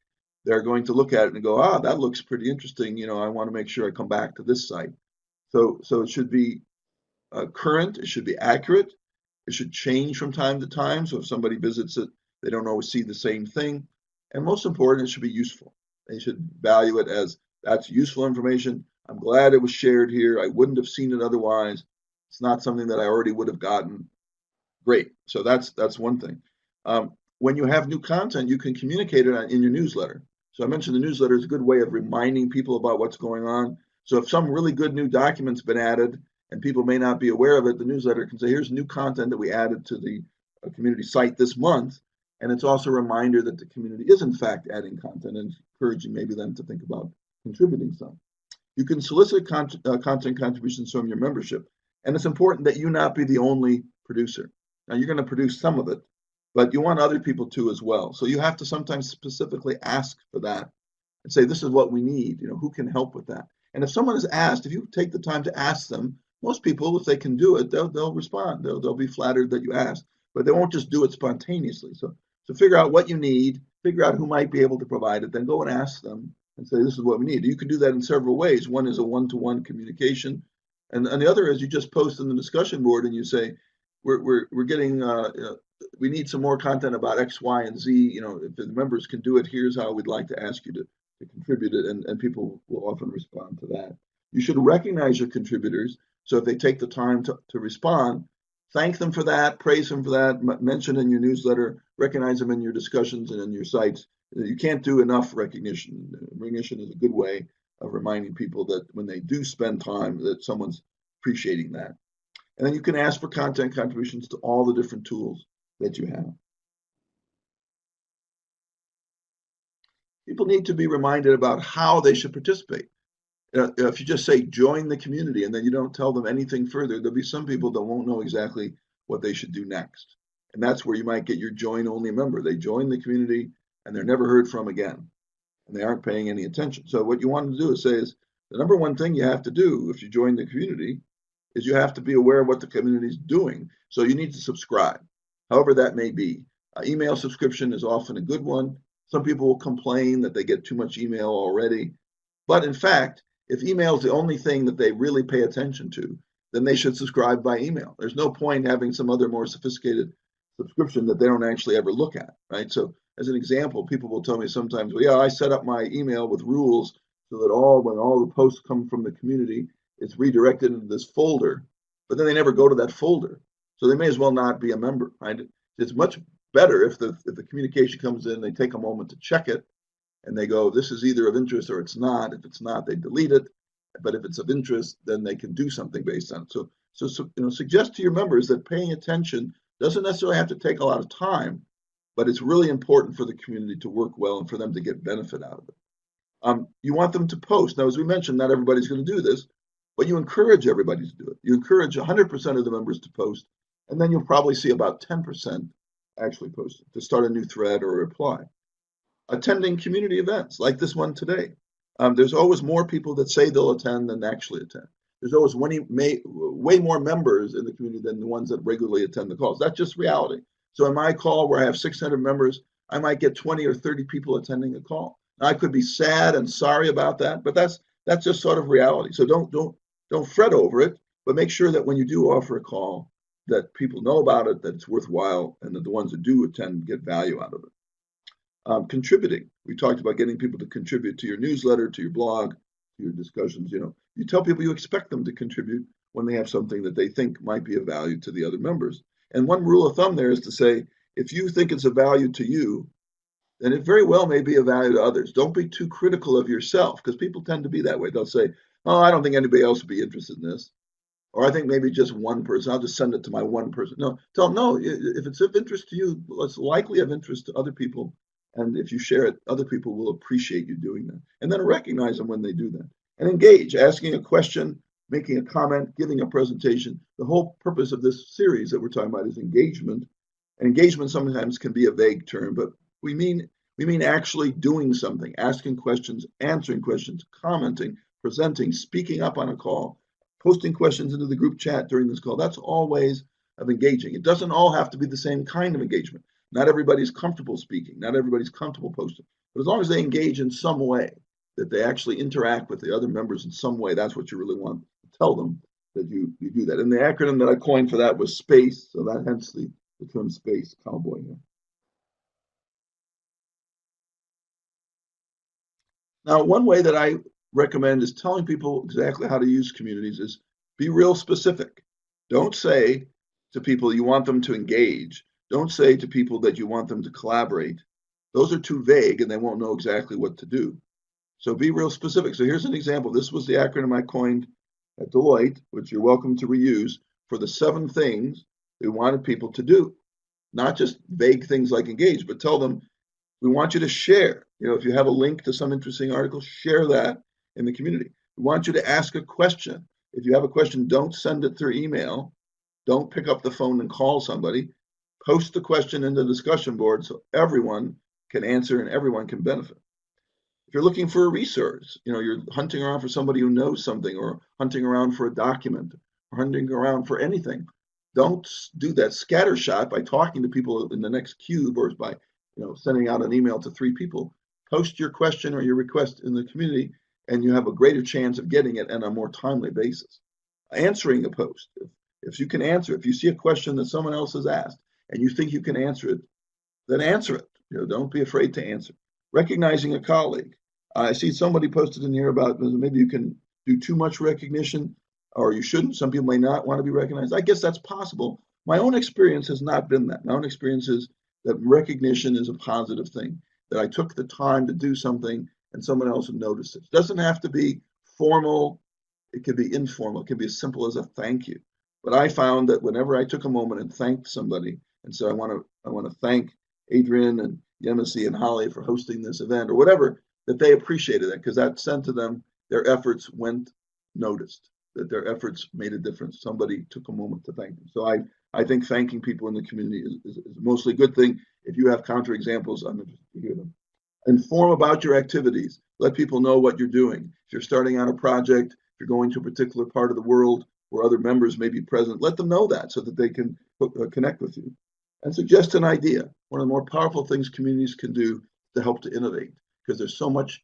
they're going to look at it and go, that looks pretty interesting. I want to make sure I come back to this site. So it should be current. It should be accurate. It should change from time to time. So if somebody visits it, they don't always see the same thing. And most important, it should be useful. They should value it as that's useful information. I'm glad it was shared here. I wouldn't have seen it otherwise. It's not something that I already would have gotten. Great. So that's one thing. When you have new content, you can communicate it in your newsletter. So I mentioned the newsletter is a good way of reminding people about what's going on. So if some really good new document's been added and people may not be aware of it, the newsletter can say, here's new content that we added to the community site this month. And it's also a reminder that the community is in fact adding content and encouraging maybe them to think about contributing some. You can solicit content contributions from your membership. And it's important that you not be the only producer. Now you're going to produce some of it, but you want other people to as well. So you have to sometimes specifically ask for that and say, this is what we need. Who can help with that? And if someone is asked, if you take the time to ask them, most people, if they can do it, they'll respond. They'll be flattered that you asked, but they won't just do it spontaneously. So figure out what you need, figure out who might be able to provide it, then go and ask them and say, this is what we need. You can do that in several ways. One is a one-to-one communication. And the other is you just post in the discussion board and you say, we're getting, we need some more content about X, Y, and Z. If the members can do it, here's how we'd like to ask you to contribute it. And people will often respond to that. You should recognize your contributors. So if they take the time to respond, thank them for that, praise them for that, mention in your newsletter, recognize them in your discussions and in your sites. You can't do enough recognition. Recognition is a good way of reminding people that when they do spend time, that someone's appreciating that. And then you can ask for content contributions to all the different tools that you have. People need to be reminded about how they should participate. If you just say join the community and then you don't tell them anything further, there'll be some people that won't know exactly what they should do next. And that's where you might get your join only member. They join the community and they're never heard from again. And they aren't paying any attention. So what you want to do is say is the number one thing you have to do if you join the community is you have to be aware of what the community is doing. So you need to subscribe, however that may be. Email subscription is often a good one. Some people will complain that they get too much email already. But in fact, if email is the only thing that they really pay attention to, then they should subscribe by email. There's no point having some other more sophisticated subscription that they don't actually ever look at, right? So as an example, people will tell me sometimes, well, yeah, I set up my email with rules so that when all the posts come from the community, it's redirected into this folder, but then they never go to that folder. So they may as well not be a member, right? It's much better if the communication comes in, they take a moment to check it, and they go, this is either of interest or it's not. If it's not, they delete it. But if it's of interest, then they can do something based on it. So suggest to your members that paying attention doesn't necessarily have to take a lot of time, but it's really important for the community to work well and for them to get benefit out of it. You want them to post. Now, as we mentioned, not everybody's going to do this, but you encourage everybody to do it. You encourage 100% of the members to post, and then you'll probably see about 10% actually post it, to start a new thread or a reply. Attending community events like this one today. There's always more people that say they'll attend than actually attend. There's always way more members in the community than the ones that regularly attend the calls. That's just reality. So in my call where I have 600 members, I might get 20 or 30 people attending a call. Now, I could be sad and sorry about that, but that's just sort of reality. So don't fret over it, but make sure that when you do offer a call, that people know about it, that it's worthwhile, and that the ones that do attend get value out of it. Contributing. We talked about getting people to contribute to your newsletter, to your blog, to your discussions. You tell people you expect them to contribute when they have something that they think might be of value to the other members. And one rule of thumb there is to say, if you think it's of value to you, then it very well may be of value to others. Don't be too critical of yourself, because people tend to be that way. They'll say, oh, I don't think anybody else would be interested in this. Or I think maybe just one person. I'll just send it to my one person. No, tell them, no, if it's of interest to you, it's likely of interest to other people. And if you share it, other people will appreciate you doing that. And then recognize them when they do that. And engage, asking a question, making a comment, giving a presentation. The whole purpose of this series that we're talking about is engagement. And engagement sometimes can be a vague term, but we mean actually doing something, asking questions, answering questions, commenting, presenting, speaking up on a call, posting questions into the group chat during this call. That's all ways of engaging. It doesn't all have to be the same kind of engagement. Not everybody's comfortable speaking. Not everybody's comfortable posting. But as long as they engage in some way, that they actually interact with the other members in some way, that's what you really want to tell them, that you do that. And the acronym that I coined for that was SPACE. So that hence the term SPACE, cowboy here. Now, one way that I recommend is telling people exactly how to use communities is be real specific. Don't say to people you want them to engage. Don't say to people that you want them to collaborate. Those are too vague and they won't know exactly what to do. So be real specific. So here's an example. This was the acronym I coined at Deloitte, which you're welcome to reuse, for the 7 things we wanted people to do. Not just vague things like engage, but tell them, we want you to share. If you have a link to some interesting article, share that in the community. We want you to ask a question. If you have a question, don't send it through email. Don't pick up the phone and call somebody. Post the question in the discussion board so everyone can answer and everyone can benefit. If you're looking for a resource, you're hunting around for somebody who knows something, or hunting around for a document, or hunting around for anything, don't do that scattershot by talking to people in the next cube, or by sending out an email to 3 people. Post your question or your request in the community, and you have a greater chance of getting it on a more timely basis. Answering a post. If you can answer, if you see a question that someone else has asked, and you think you can answer it, then answer it. Don't be afraid to answer. Recognizing a colleague. I see somebody posted in here about maybe you can do too much recognition, or you shouldn't. Some people may not want to be recognized. I guess that's possible. My own experience has not been that. My own experience is that recognition is a positive thing, that I took the time to do something and someone else noticed it. It doesn't have to be formal. It could be informal. It could be as simple as a thank you. But I found that whenever I took a moment and thanked somebody, and so I want to thank Adrian and Yemisi and Holly for hosting this event or whatever, that they appreciated that because that sent to them their efforts went noticed, that their efforts made a difference. Somebody took a moment to thank them. So I think thanking people in the community is mostly a good thing. If you have counterexamples, I'm interested to hear them. Inform about your activities. Let people know what you're doing. If you're starting on a project, if you're going to a particular part of the world where other members may be present, let them know that so that they can connect with you. And suggest an idea. One of the more powerful things communities can do to help to innovate, because there's so much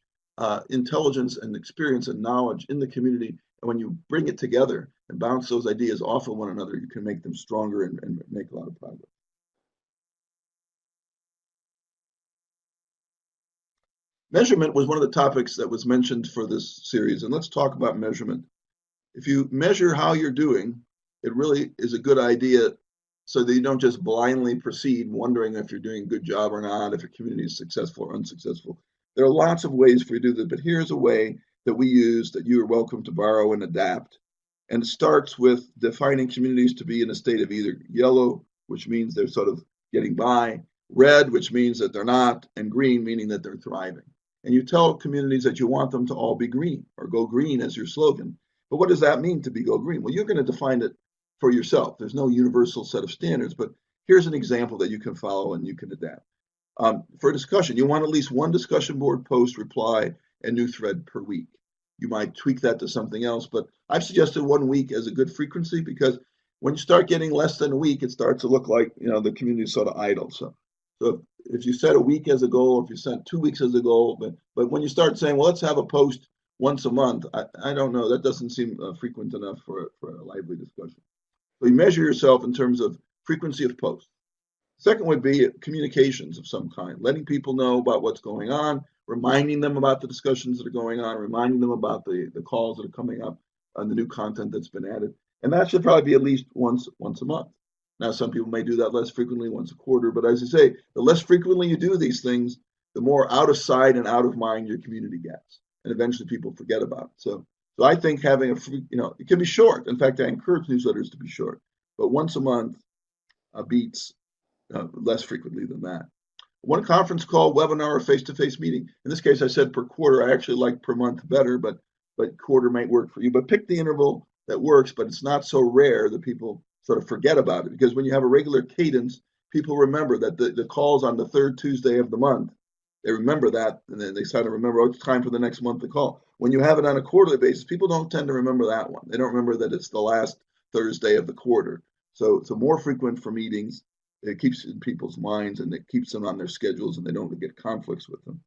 intelligence and experience and knowledge in the community. And when you bring it together and bounce those ideas off of one another, you can make them stronger and make a lot of progress. Measurement was one of the topics that was mentioned for this series, and let's talk about measurement. If you measure how you're doing, it really is a good idea so that you don't just blindly proceed wondering if you're doing a good job or not, if your community is successful or unsuccessful. There are lots of ways for you to do that, but here's a way that we use that you are welcome to borrow and adapt. And it starts with defining communities to be in a state of either yellow, which means they're sort of getting by, red, which means that they're not, and green, meaning that they're thriving. And you tell communities that you want them to all be green or go green as your slogan. But what does that mean to be go green? Well, you're going to define it for yourself. There's no universal set of standards, but here's an example that you can follow and you can adapt. For discussion, you want at least one discussion board post, reply, and new thread per week. You might tweak that to something else, but I've suggested 1 week as a good frequency because when you start getting less than a week, it starts to look like the community is sort of idle. So if you set a week as a goal, if you set 2 weeks as a goal, but when you start saying, well, let's have a post once a month, I don't know, that doesn't seem frequent enough for a lively discussion. So you measure yourself in terms of frequency of posts. Second would be communications of some kind, letting people know about what's going on, reminding them about the discussions that are going on, reminding them about the calls that are coming up and the new content that's been added. And that should probably be at least once a month. Now, some people may do that less frequently, once a quarter, but as I say, the less frequently you do these things, the more out of sight and out of mind your community gets. And eventually people forget about it. So I think having it can be short. In fact, I encourage newsletters to be short, but once a month beats less frequently than that. One conference call, webinar, or face-to-face meeting. In this case, I said per quarter. I actually like per month better, but quarter might work for you. But pick the interval that works, but it's not so rare that people sort of forget about it. Because when you have a regular cadence, people remember that the calls on the third Tuesday of the month, they remember that, and then they start to remember, it's time for the next month to call. When you have it on a quarterly basis, people don't tend to remember that one. They don't remember that it's the last Thursday of the quarter. So it's more frequent for meetings. It keeps it in people's minds and it keeps them on their schedules and they don't get conflicts with them.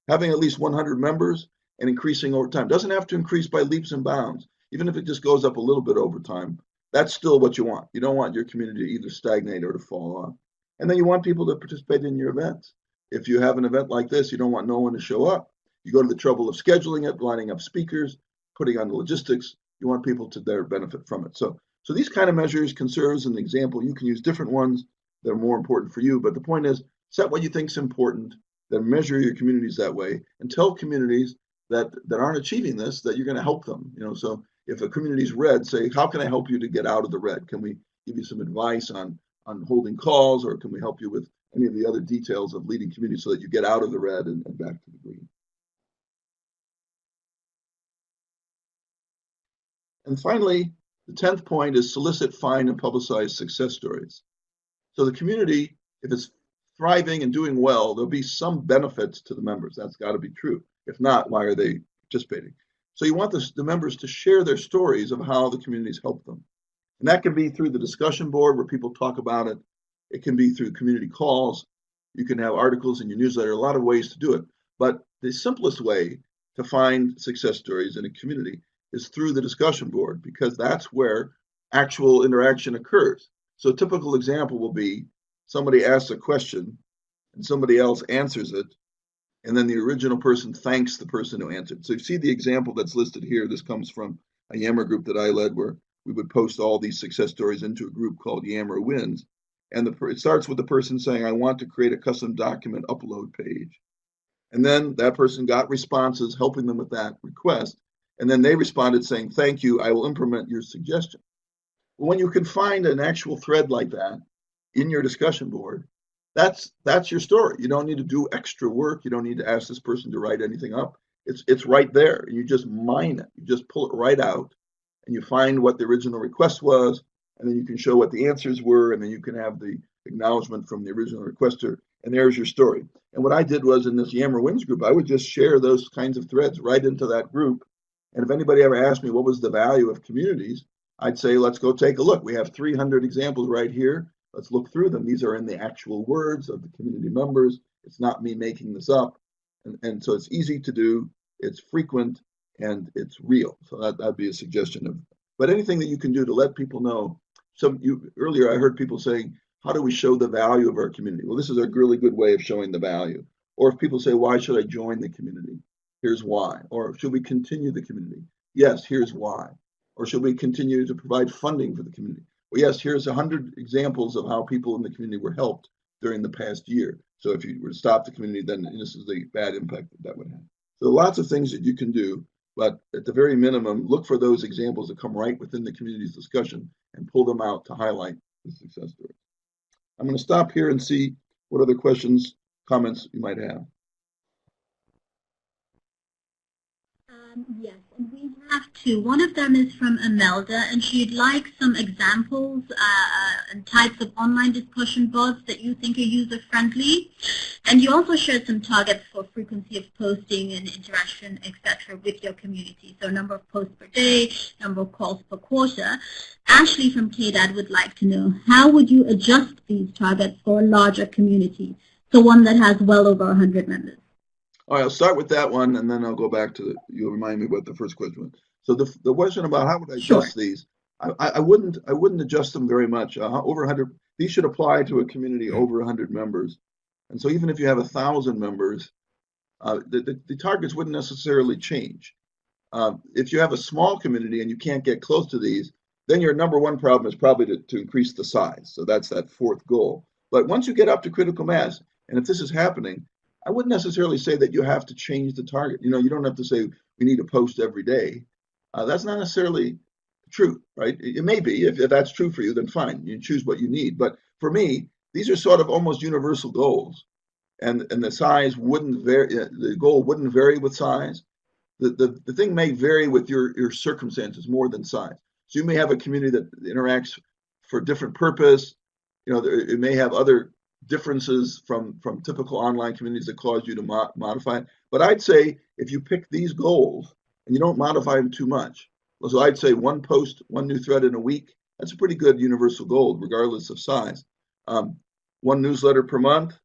Having at least 100 members and increasing over time. Doesn't have to increase by leaps and bounds. Even if it just goes up a little bit over time, that's still what you want. You don't want your community to either stagnate or to fall off. And then you want people to participate in your events. If you have an event like this, you don't want no one to show up. You go to the trouble of scheduling it, lining up speakers, putting on the logistics. You want people to their benefit from it. So these kind of measures can serve as an example. You can use different ones that are more important for you. But the point is, set what you think is important, then measure your communities that way, and tell communities that aren't achieving this that you're going to help them. So if a community is red, say, how can I help you to get out of the red? Can we give you some advice on holding calls, or can we help you with any of the other details of leading communities so that you get out of the red and back to the green? And finally, the 10th point is solicit, find, and publicize success stories. So the community, if it's thriving and doing well, there'll be some benefits to the members. That's got to be true. If not, why are they participating? So you want the members to share their stories of how the community's helped them. And that can be through the discussion board where people talk about it. It can be through community calls. You can have articles in your newsletter, a lot of ways to do it. But the simplest way to find success stories in a community is through the discussion board, because that's where actual interaction occurs. So a typical example will be somebody asks a question and somebody else answers it, and then the original person thanks the person who answered. So you see the example that's listed here. This comes from a Yammer group that I led, where we would post all these success stories into a group called Yammer Wins. And it starts with the person saying, I want to create a custom document upload page. And then that person got responses helping them with that request. And then they responded saying, thank you, I will implement your suggestion. When you can find an actual thread like that in your discussion board, That's your story. You don't need to do extra work. You don't need to ask this person to write anything up. It's right there. You just mine it. You just pull it right out, and you find what the original request was, and then you can show what the answers were, and then you can have the acknowledgement from the original requester, and there's your story. And what I did was in this Yammer Wins group, I would just share those kinds of threads right into that group. And if anybody ever asked me what was the value of communities, I'd say, let's go take a look. We have 300 examples right here. Let's look through them. These are in the actual words of the community members. It's not me making this up. And so it's easy to do, it's frequent, and it's real. So that'd be a suggestion of, but anything that you can do to let people know. Earlier I heard people saying, how do we show the value of our community? Well, this is a really good way of showing the value. Or if people say, why should I join the community? Here's why. Or should we continue the community? Yes, here's why. Or should we continue to provide funding for the community? Well, yes, here's 100 examples of how people in the community were helped during the past year. So if you were to stop the community, then this is the bad impact that would have. So lots of things that you can do, but at the very minimum, look for those examples that come right within the community's discussion and pull them out to highlight the success story. I'm going to stop here and see what other questions, comments you might have. Yes, and we have two. One of them is from Imelda, and she'd like some examples and types of online discussion boards that you think are user-friendly. And you also shared some targets for frequency of posting and interaction, etc., with your community. So number of posts per day, number of calls per quarter. Ashley from KDAD would like to know, how would you adjust these targets for a larger community? So one that has well over 100 members. All right, I'll start with that one, and then I'll go back to you'll remind me what the first question was. So the question about how would I adjust these, I wouldn't adjust them very much. Over 100, these should apply to a community over 100 members. And so even if you have 1,000 members, the targets wouldn't necessarily change. If you have a small community and you can't get close to these, then your number one problem is probably to increase the size. So that's that fourth goal. But once you get up to critical mass, and if this is happening, I wouldn't necessarily say that you have to change the target. You know, you don't have to say we need to post every day. That's not necessarily true, right? It may be. If that's true for you, then fine. You choose what you need. But for me, these are sort of almost universal goals. And the size wouldn't vary. The goal wouldn't vary with size. The thing may vary with your circumstances more than size. So you may have a community that interacts for a different purpose. You know, it may have other differences from typical online communities that cause you to modify it. But I'd say if you pick these goals and you don't modify them too much, so I'd say one post, one new thread in a week, that's a pretty good universal goal, regardless of size. One newsletter per month,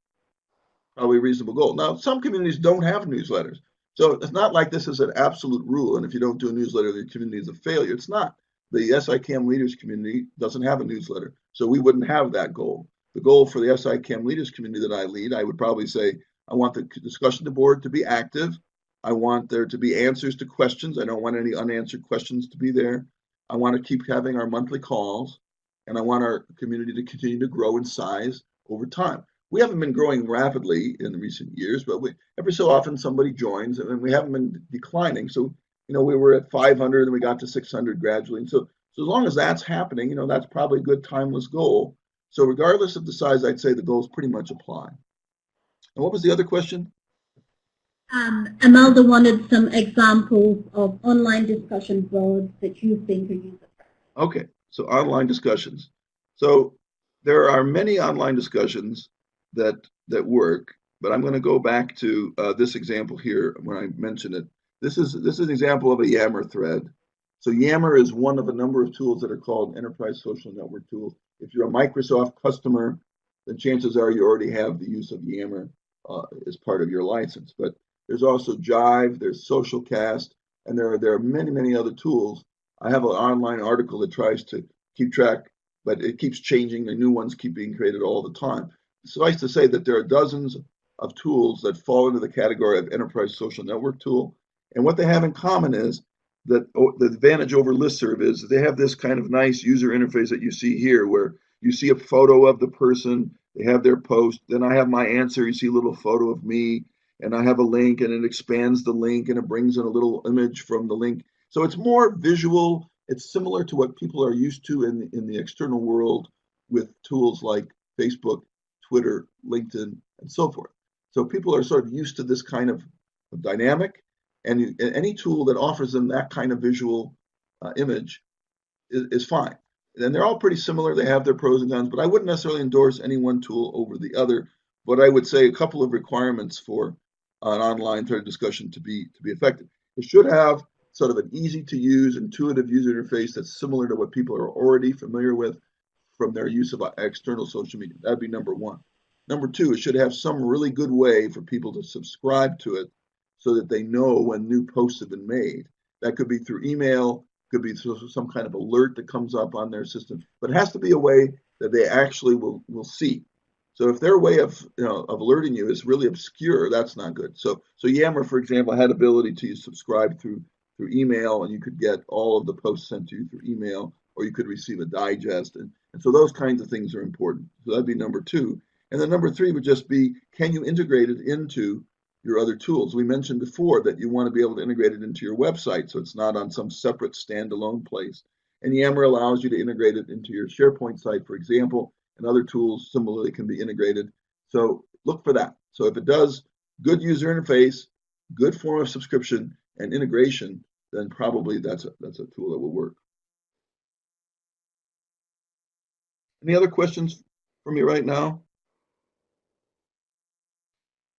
probably a reasonable goal. Now, some communities don't have newsletters. So it's not like this is an absolute rule, and if you don't do a newsletter, the community is a failure. It's not. The SICAM Leaders community doesn't have a newsletter, so we wouldn't have that goal. The goal for the SICAM Leaders community that I lead, I would probably say, I want the discussion board to be active. I want there to be answers to questions. I don't want any unanswered questions to be there. I want to keep having our monthly calls, and I want our community to continue to grow in size over time. We haven't been growing rapidly in recent years, but every so often somebody joins, and we haven't been declining. So, you know, we were at 500 and we got to 600 gradually. And so as long as that's happening, you know, that's probably a good timeless goal. So regardless of the size, I'd say the goals pretty much apply. And what was the other question? Imelda wanted some examples of online discussion boards that you think are user-friendly. Okay, so online discussions. So there are many online discussions that work, but I'm going to go back to this example here when I mention it. This is an example of a Yammer thread. So Yammer is one of a number of tools that are called enterprise social network tools. If you're a Microsoft customer, then chances are you already have the use of Yammer as part of your license. But there's also Jive, there's Socialcast, and there are many other tools. I have an online article that tries to keep track, but it keeps changing. The new ones keep being created all the time. Suffice to say that there are dozens of tools that fall into the category of enterprise social network tool. And what they have in common is that the advantage over listserv is they have this kind of nice user interface that you see here, where you see a photo of the person, they have their post, then I have my answer, you see a little photo of me, and I have a link, and it expands the link, and it brings in a little image from the link. So it's more visual. It's similar to what people are used to in the external world with tools like Facebook, Twitter, LinkedIn, and so forth. So people are sort of used to this kind of dynamic, and any tool that offers them that kind of visual image is fine. And they're all pretty similar. They have their pros and cons, but I wouldn't necessarily endorse any one tool over the other. But I would say a couple of requirements for an online thread discussion to be effective. It should have sort of an easy to use, intuitive user interface that's similar to what people are already familiar with from their use of external social media. That'd be number one. Number two, it should have some really good way for people to subscribe to it so that they know when new posts have been made. That could be through email, could be through some kind of alert that comes up on their system, but it has to be a way that they actually will see. So if their way of alerting you is really obscure, that's not good. So Yammer, for example, had ability to subscribe through email, and you could get all of the posts sent to you through email, or you could receive a digest, and so those kinds of things are important. So that'd be number two. And then number three would just be, can you integrate it into your other tools? We mentioned before that you want to be able to integrate it into your website, so it's not on some separate standalone place. And Yammer allows you to integrate it into your SharePoint site, for example, and other tools similarly can be integrated. So look for that. So if it does good user interface, good form of subscription, and integration, then probably that's a tool that will work. Any other questions from you right now?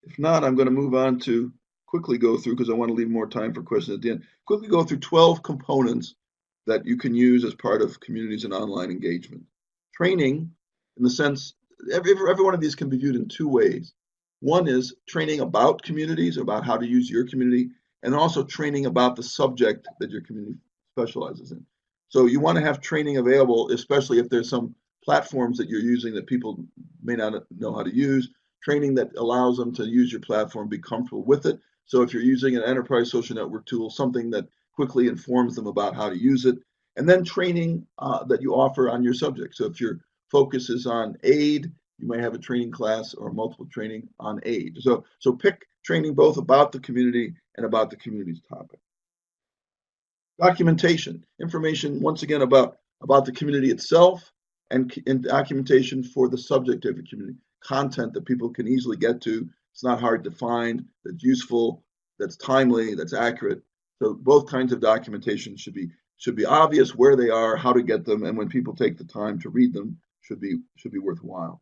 If not, I'm going to move on to quickly go through, because I want to leave more time for questions at the end, quickly go through 12 components that you can use as part of communities and online engagement. Training, in the sense, every one of these can be viewed in two ways. One is training about communities, about how to use your community, and also training about the subject that your community specializes in. So you want to have training available, especially if there's some platforms that you're using that people may not know how to use, training that allows them to use your platform, be comfortable with it. So if you're using an enterprise social network tool, something that quickly informs them about how to use it, and then training that you offer on your subject. So if your focus is on aid, you might have a training class or multiple training on aid. So pick training both about the community and about the community's topic. Documentation, information once again about the community itself, and documentation for the subject of the community. Content that people can easily get to. It's not hard to find, that's useful, that's timely, that's accurate. So both kinds of documentation should be obvious where they are, how to get them, and when people take the time to read them, should be worthwhile.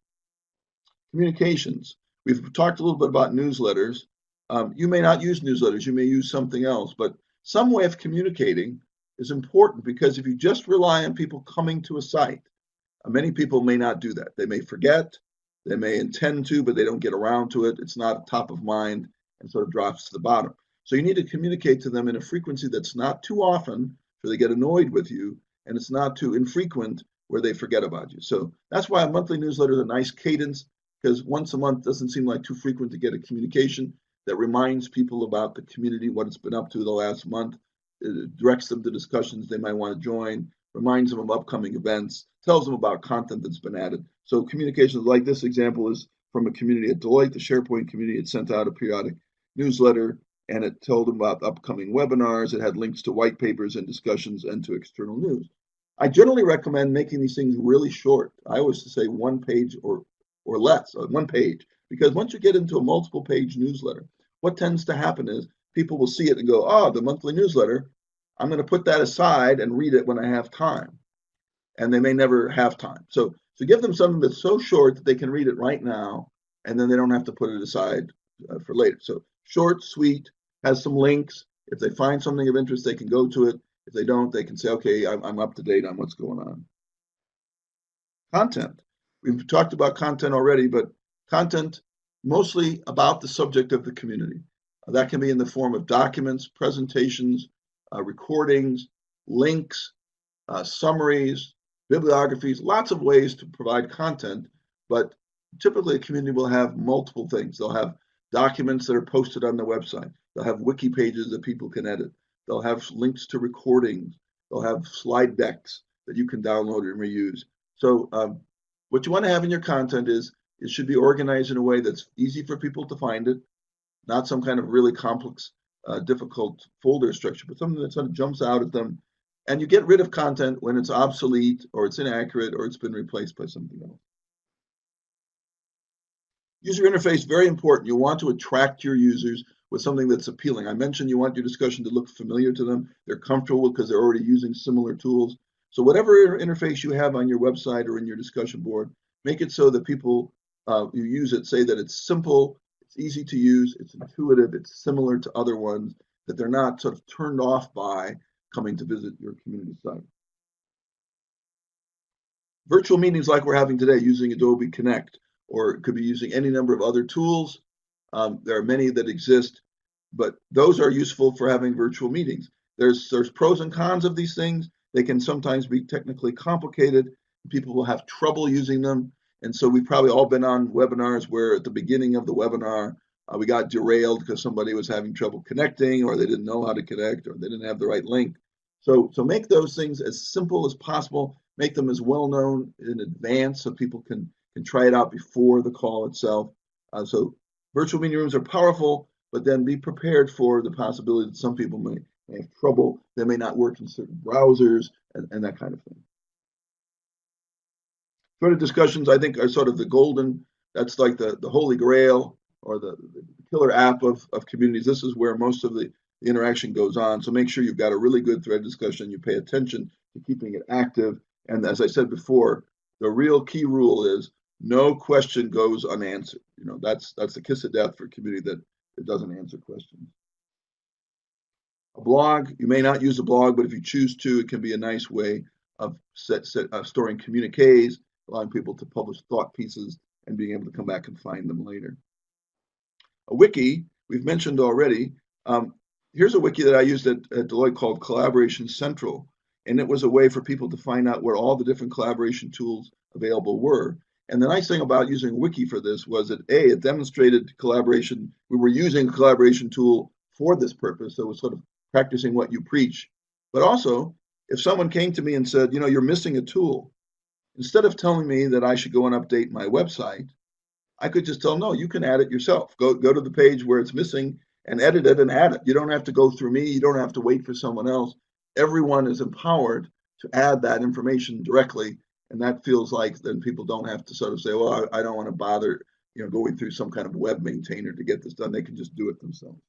Communications. We've talked a little bit about newsletters. You may not use newsletters, you may use something else, but some way of communicating is important, because if you just rely on people coming to a site, many people may not do that. They may forget, they may intend to, but they don't get around to it. It's not top of mind and sort of drops to the bottom. So you need to communicate to them in a frequency that's not too often so they get annoyed with you, and it's not too infrequent where they forget about you. So that's why a monthly newsletter is a nice cadence, because once a month doesn't seem like too frequent to get a communication that reminds people about the community, what it's been up to the last month. It directs them to discussions they might want to join, reminds them of upcoming events, tells them about content that's been added. So communications like this example is from a community at Deloitte, the SharePoint community. It sent out a periodic newsletter, and it told them about upcoming webinars. It had links to white papers and discussions and to external news. I generally recommend making these things really short. I always say 1 page or less, 1 page, because once you get into a multiple page newsletter, what tends to happen is people will see it and go, oh, the monthly newsletter, I'm going to put that aside and read it when I have time. And they may never have time. So give them something that's so short that they can read it right now, and then they don't have to put it aside for later. So short, sweet, has some links. If they find something of interest, they can go to it. If they don't, they can say, okay, I'm up to date on what's going on. Content. We've talked about content already, but content mostly about the subject of the community. That can be in the form of documents, presentations, recordings, links, summaries, bibliographies, lots of ways to provide content, but typically a community will have multiple things. They'll have documents that are posted on the website. They'll have wiki pages that people can edit. They'll have links to recordings. They'll have slide decks that you can download and reuse. So what you want to have in your content is it should be organized in a way that's easy for people to find it, not some kind of really complex, difficult folder structure, but something that sort of jumps out at them. And you get rid of content when it's obsolete or it's inaccurate or it's been replaced by something else. User interface, very important. You want to attract your users with something that's appealing. I mentioned you want your discussion to look familiar to them. They're comfortable because they're already using similar tools. So whatever interface you have on your website or in your discussion board, make it so that people who use it say that it's simple, it's easy to use, it's intuitive, it's similar to other ones, that they're not sort of turned off by coming to visit your community site. Virtual meetings like we're having today using Adobe Connect, or it could be using any number of other tools. There are many that exist, but those are useful for having virtual meetings. There's pros and cons of these things. They can sometimes be technically complicated. People will have trouble using them. And so we've probably all been on webinars where at the beginning of the webinar, we got derailed because somebody was having trouble connecting, or they didn't know how to connect, or they didn't have the right link. So make those things as simple as possible. Make them as well known in advance so people can try it out before the call itself. So virtual meeting rooms are powerful, but then be prepared for the possibility that some people may have trouble. They may not work in certain browsers and that kind of thing. Sort of discussions, I think, are sort of the golden, that's like the holy grail or the killer app of communities. This is where most of the interaction goes on. So make sure you've got a really good thread discussion. You pay attention to keeping it active. And as I said before, the real key rule is no question goes unanswered. You know, that's the kiss of death for a community that doesn't answer questions. A blog, you may not use a blog, but if you choose to, it can be a nice way of storing communiques, allowing people to publish thought pieces and being able to come back and find them later. A wiki, we've mentioned already. Here's a wiki that I used at Deloitte called Collaboration Central. And it was a way for people to find out where all the different collaboration tools available were. And the nice thing about using a wiki for this was that it demonstrated collaboration. We were using a collaboration tool for this purpose. So it was sort of practicing what you preach. But also, if someone came to me and said, you know, you're missing a tool, instead of telling me that I should go and update my website, I could just tell them, no, you can add it yourself. Go to the page where it's missing and edit it and add it. You don't have to go through me. You don't have to wait for someone else. Everyone is empowered to add that information directly, and that feels like then people don't have to sort of say, well, I don't want to bother, you know, going through some kind of web maintainer to get this done. They can just do it themselves.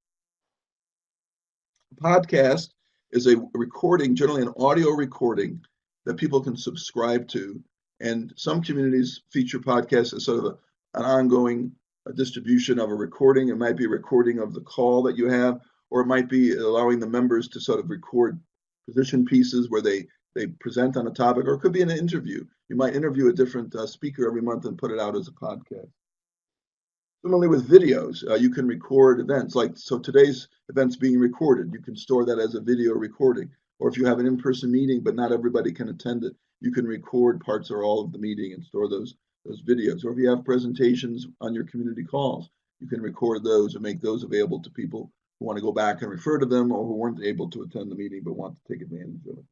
A podcast is a recording, generally an audio recording that people can subscribe to, and some communities feature podcasts as sort of an ongoing distribution of a recording. It might be a recording of the call that you have, or it might be allowing the members to sort of record position pieces where they present on a topic, or it could be an interview. You might interview a different speaker every month and put it out as a podcast. Similarly with videos, you can record events. So today's event's being recorded. You can store that as a video recording. Or if you have an in-person meeting, but not everybody can attend it, you can record parts or all of the meeting and store those videos. Or if you have presentations on your community calls, you can record those and make those available to people who want to go back and refer to them, or who weren't able to attend the meeting but want to take advantage of it.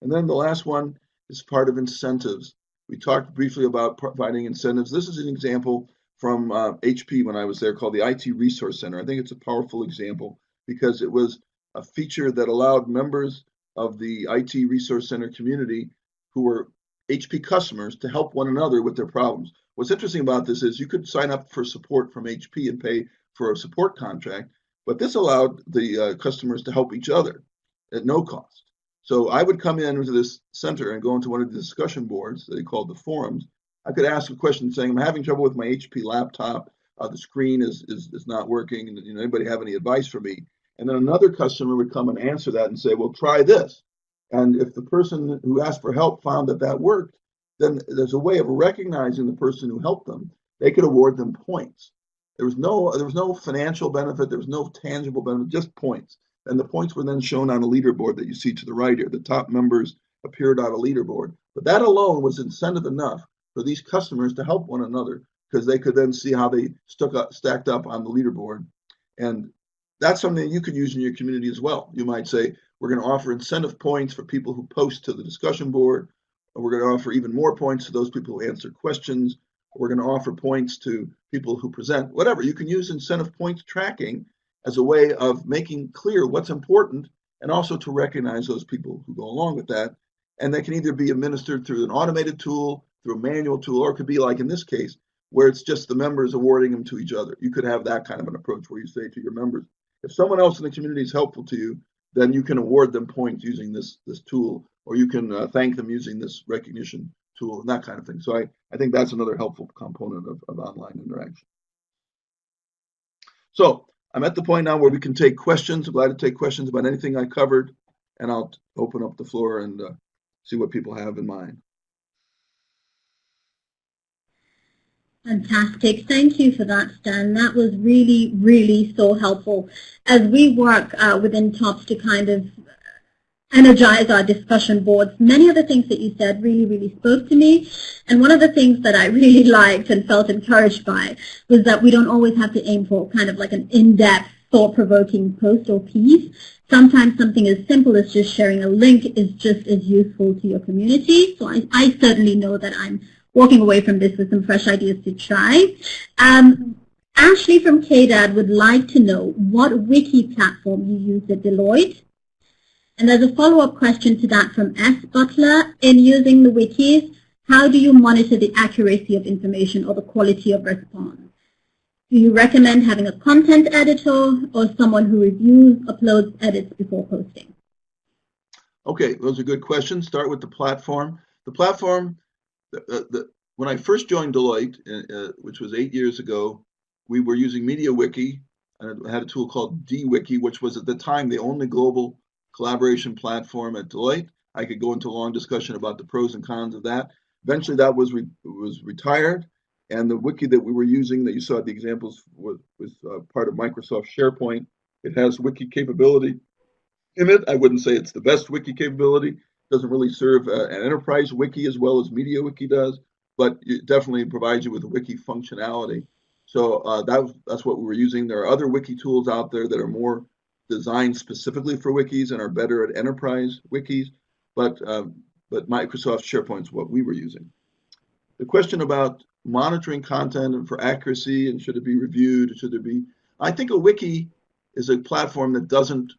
And then the last one is part of incentives. We talked briefly about providing incentives. This is an example from HP when I was there, called the IT Resource Center. I think it's a powerful example because it was a feature that allowed members of the IT Resource Center community who were HP customers to help one another with their problems. What's interesting about this is you could sign up for support from HP and pay for a support contract, but this allowed the customers to help each other at no cost. So I would come into this center and go into one of the discussion boards that they called the forums. I could ask a question saying, I'm having trouble with my HP laptop. The screen is not working. And, you know, anybody have any advice for me? And then another customer would come and answer that and say, well, try this. And if the person who asked for help found that worked, then there's a way of recognizing the person who helped them. They could award them points. There was no financial benefit. There was no tangible benefit, just points. And the points were then shown on a leaderboard that you see to the right here. The top members appeared on a leaderboard. But that alone was incentive enough for these customers to help one another, because they could then see how they stacked up on the leaderboard. And that's something you could use in your community as well. You might say, we're going to offer incentive points for people who post to the discussion board, or we're going to offer even more points to those people who answer questions, or we're going to offer points to people who present, whatever. You can use incentive points tracking as a way of making clear what's important, and also to recognize those people who go along with that. And they can either be administered through an automated tool, through a manual tool, or it could be like in this case, where it's just the members awarding them to each other. You could have that kind of an approach where you say to your members, if someone else in the community is helpful to you, then you can award them points using this tool, or you can thank them using this recognition tool and that kind of thing. So I think that's another helpful component of online interaction. So I'm at the point now where we can take questions. I'm glad to take questions about anything I covered, and I'll open up the floor and see what people have in mind. Fantastic. Thank you for that, Stan. That was really, really so helpful. As we work within TOPS to kind of energize our discussion boards, many of the things that you said really, really spoke to me. And one of the things that I really liked and felt encouraged by was that we don't always have to aim for kind of like an in-depth, thought-provoking post or piece. Sometimes something as simple as just sharing a link is just as useful to your community. So I certainly know that I'm walking away from this with some fresh ideas to try. Ashley from KDAD would like to know what wiki platform you use at Deloitte. And there's a follow-up question to that from S. Butler. In using the wikis, how do you monitor the accuracy of information or the quality of response? Do you recommend having a content editor or someone who reviews, uploads, edits before posting? Okay, those are good questions. Start with the platform. The platform, when I first joined Deloitte, which was 8 years ago, we were using MediaWiki, and I had a tool called dWiki, which was at the time the only global collaboration platform at Deloitte. I could go into a long discussion about the pros and cons of that. Eventually that was retired, and the wiki that we were using that you saw the examples was part of Microsoft SharePoint. It has wiki capability in it. I wouldn't say it's the best wiki capability. It doesn't really serve an enterprise wiki as well as MediaWiki does, but it definitely provides you with a wiki functionality. So that's what we were using. There are other wiki tools out there that are more designed specifically for wikis and are better at enterprise wikis, but Microsoft SharePoint is what we were using. The question about monitoring content and for accuracy and should it be reviewed, should there be, I think a wiki is a platform that doesn't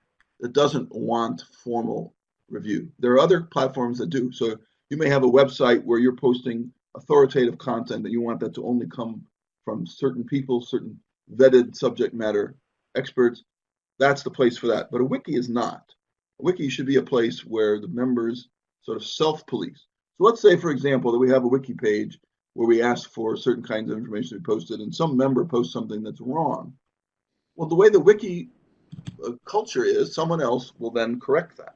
want formal review. There are other platforms that do. So you may have a website where you're posting authoritative content that you want that to only come from certain people, certain vetted subject matter experts. That's the place for that. But a wiki is not. A wiki should be a place where the members sort of self-police. So let's say, for example, that we have a wiki page where we ask for certain kinds of information to be posted, and some member posts something that's wrong. Well, the way the wiki culture is, someone else will then correct that.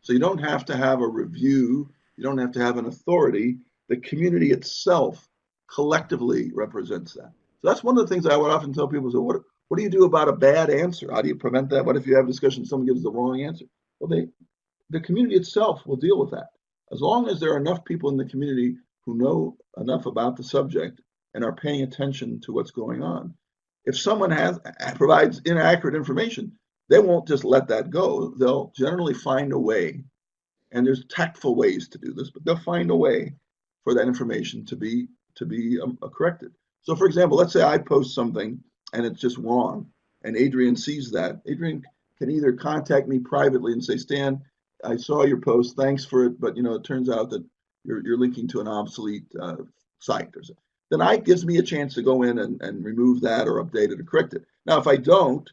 So you don't have to have a review. You don't have to have an authority. The community itself collectively represents that. So that's one of the things I would often tell people. So what do you do about a bad answer? How do you prevent that? What if you have a discussion and someone gives the wrong answer? Well, the community itself will deal with that. As long as there are enough people in the community who know enough about the subject and are paying attention to what's going on. If someone provides inaccurate information, they won't just let that go. They'll generally find a way, and there's tactful ways to do this, but they'll find a way for that information to be corrected. So, for example, let's say I post something and it's just wrong, and Adrian sees that. Adrian can either contact me privately and say, Stan, I saw your post, thanks for it, but it turns out that you're linking to an obsolete site or something. Then it gives me a chance to go in and remove that or update it or correct it. Now, if I don't,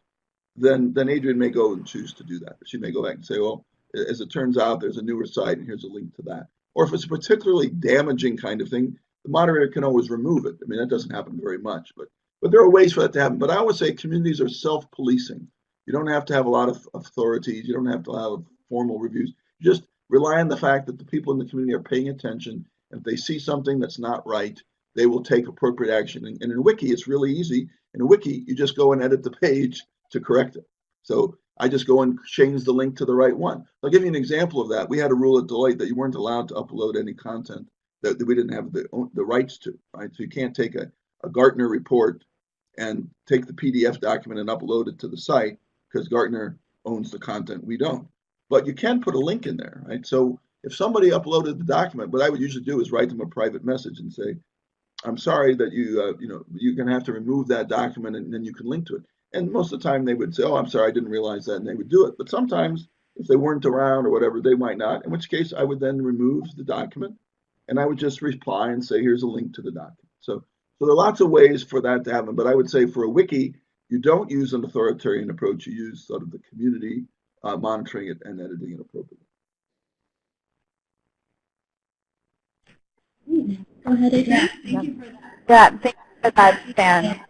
then Adrian may go and choose to do that. She may go back and say, well, as it turns out, there's a newer site and here's a link to that. Or if it's a particularly damaging kind of thing, the moderator can always remove it. I mean, that doesn't happen very much, but there are ways for that to happen. But I always say communities are self-policing. You don't have to have a lot of authorities. You don't have to have formal reviews. You just rely on the fact that the people in the community are paying attention. And if they see something that's not right, they will take appropriate action. And in a wiki, it's really easy. In a wiki, you just go and edit the page to correct it. So I just go and change the link to the right one. I'll give you an example of that. We had a rule at Deloitte that you weren't allowed to upload any content that we didn't have the rights to, right? So you can't take a Gartner report and take the PDF document and upload it to the site because Gartner owns the content. We don't. But you can put a link in there, right? So if somebody uploaded the document, what I would usually do is write them a private message and say, I'm sorry that you're going to have to remove that document and then you can link to it. And most of the time they would say, oh, I'm sorry, I didn't realize that, and they would do it. But sometimes if they weren't around or whatever, they might not, in which case I would then remove the document and I would just reply and say, here's a link to the document. So So there are lots of ways for that to happen, but I would say for a wiki, you don't use an authoritarian approach. You use sort of the community monitoring it and editing it appropriately. Go ahead, Adrian. Thank you for that. Yeah, thank you for that, Stan.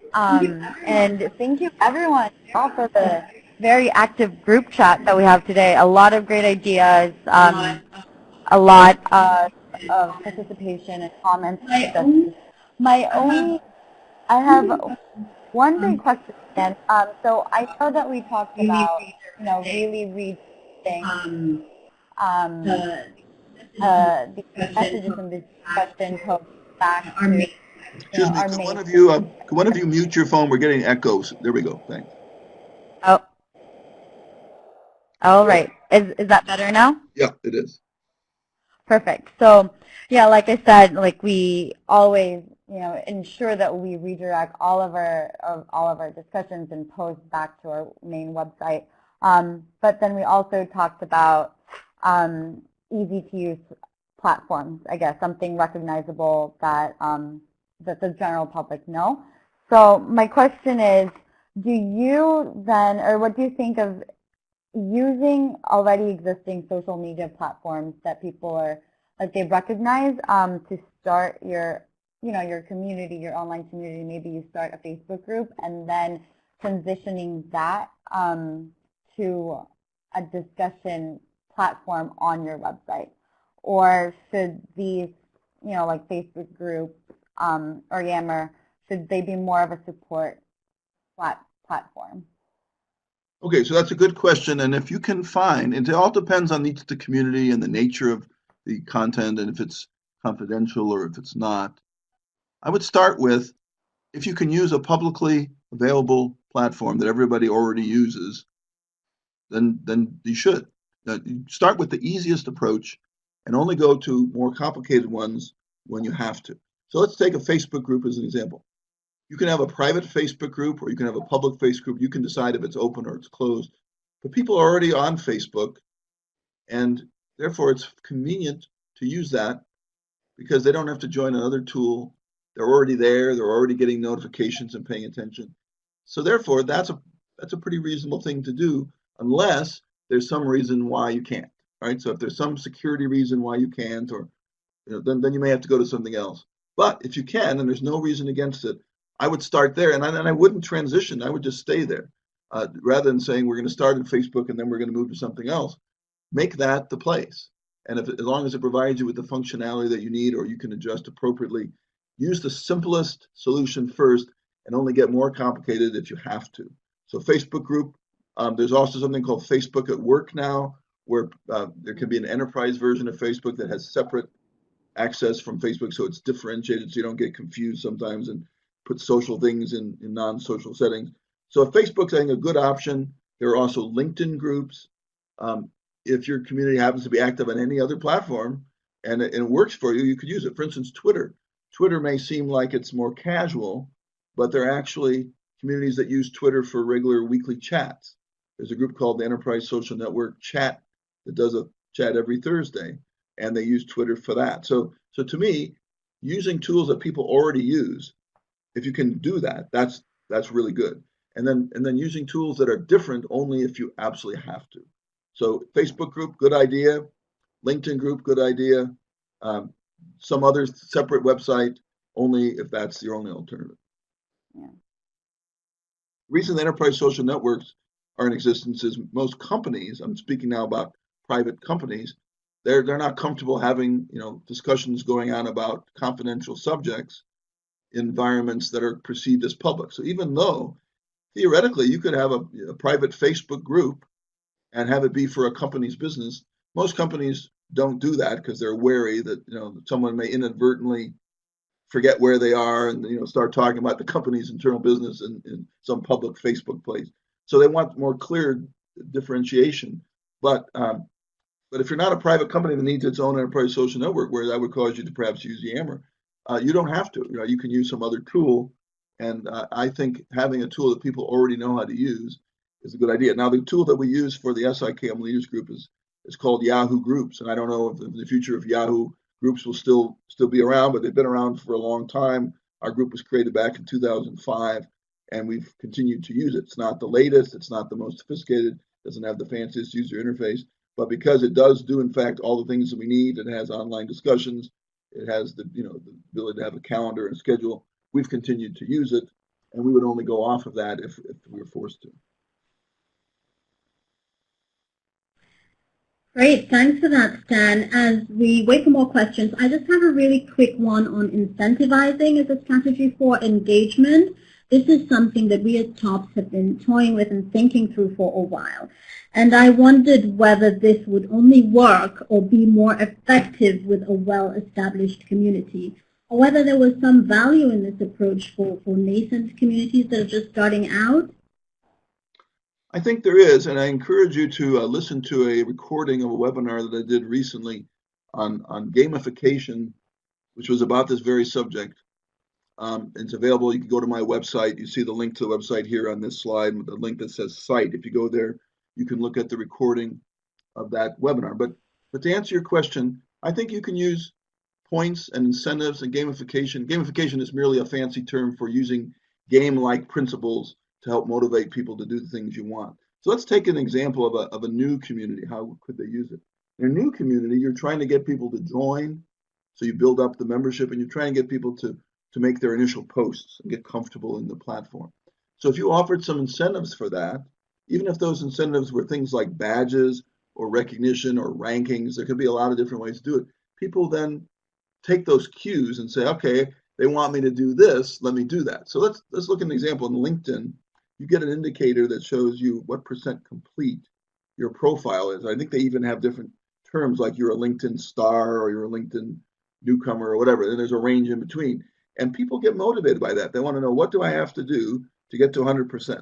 And thank you, everyone, all for the very active group chat that we have today. A lot of great ideas, a lot of participation and comments. I have one big question, Stan. So I know that we talked about, really reading the messages in this discussion post back to Excuse me, could one of you mute your phone? We're getting echoes. There we go. Thanks. Oh. All right. Is that better now? Yeah, it is. Perfect. So, yeah, like I said, like we always, ensure that we redirect all of our discussions and posts back to our main website. But then we also talked about easy to use platforms, I guess, something recognizable that that the general public know. So my question is, do you then, or what do you think of using already existing social media platforms that people are, like they recognize to start your, your community, your online community? Maybe you start a Facebook group and then transitioning that to a discussion platform on your website? Or should these, like Facebook groups or Yammer, should they be more of a support platform? Okay, so that's a good question. And if you can find, and it all depends on each the community and the nature of the content and if it's confidential or if it's not. I would start with, if you can use a publicly available platform that everybody already uses, then you should. You start with the easiest approach and only go to more complicated ones when you have to. So let's take a Facebook group as an example. You can have a private Facebook group or you can have a public Facebook group. You can decide if it's open or it's closed. But people are already on Facebook, and therefore it's convenient to use that because they don't have to join another tool. They're already there. They're already getting notifications and paying attention. So therefore, that's a pretty reasonable thing to do, unless there's some reason why you can't. Right? So if there's some security reason why you can't, or then you may have to go to something else. But if you can, and there's no reason against it, I would start there, and I wouldn't transition. I would just stay there, rather than saying we're going to start at Facebook and then we're going to move to something else. Make that the place, and as long as it provides you with the functionality that you need, or you can adjust appropriately, use the simplest solution first, and only get more complicated if you have to. So Facebook group. There's also something called Facebook at Work now, where there can be an enterprise version of Facebook that has separate access from Facebook, so it's differentiated, so you don't get confused sometimes and put social things in non-social settings. So if Facebook's a good option, there are also LinkedIn groups. If your community happens to be active on any other platform and it works for you, you could use it. For instance, Twitter. Twitter may seem like it's more casual, but there are actually communities that use Twitter for regular weekly chats. There's a group called the Enterprise Social Network Chat that does a chat every Thursday, and they use Twitter for that. So to me, using tools that people already use, if you can do that, that's really good. And then using tools that are different only if you absolutely have to. So Facebook group, good idea. LinkedIn group, good idea. Some other separate website, only if that's your only alternative. Yeah. The reason the enterprise social networks are in existence is most companies, I'm speaking now about private companies, they're not comfortable having discussions going on about confidential subjects in environments that are perceived as public. So even though theoretically you could have a private Facebook group and have it be for a company's business, most companies don't do that because they're wary that someone may inadvertently forget where they are and start talking about the company's internal business in some public Facebook place. So they want more clear differentiation. But if you're not a private company that needs its own enterprise social network, where that would cause you to perhaps use Yammer, you don't have to. You can use some other tool. And I think having a tool that people already know how to use is a good idea. Now, the tool that we use for the SIKM Leaders Group is called Yahoo Groups. And I don't know if in the future if Yahoo Groups will still be around, but they've been around for a long time. Our group was created back in 2005, and we've continued to use it. It's not the latest, it's not the most sophisticated, doesn't have the fanciest user interface, but because it does do, in fact, all the things that we need, it has online discussions, it has the ability to have a calendar and schedule, we've continued to use it, and we would only go off of that if we were forced to. Great, thanks for that, Stan. As we wait for more questions, I just have a really quick one on incentivizing as a strategy for engagement. This is something that we at TOPS have been toying with and thinking through for a while. And I wondered whether this would only work or be more effective with a well-established community, or whether there was some value in this approach for nascent communities that are just starting out. I think there is, and I encourage you to listen to a recording of a webinar that I did recently on gamification, which was about this very subject. It's available. You can go to my website. You see the link to the website here on this slide with the link that says site. If you go there, you can look at the recording of that webinar. But to answer your question, I think you can use points and incentives and gamification. Gamification is merely a fancy term for using game-like principles to help motivate people to do the things you want. So let's take an example of a new community. How could they use it? In a new community, you're trying to get people to join. So you build up the membership and you're trying to get people to make their initial posts and get comfortable in the platform. So if you offered some incentives for that, even if those incentives were things like badges or recognition or rankings, there could be a lot of different ways to do it. People then take those cues and say, okay, they want me to do this, let me do that. So let's look at an example in LinkedIn. You get an indicator that shows you what % complete your profile is. I think they even have different terms like you're a LinkedIn star or you're a LinkedIn newcomer or whatever. And there's a range in between. And people get motivated by that. They want to know, what do I have to do to get to 100%?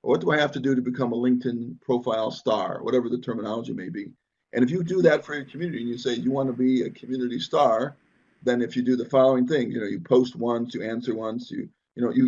Or what do I have to do to become a LinkedIn profile star, whatever the terminology may be. And if you do that for your community and you say you want to be a community star, then if you do the following things, you post once, you answer once, you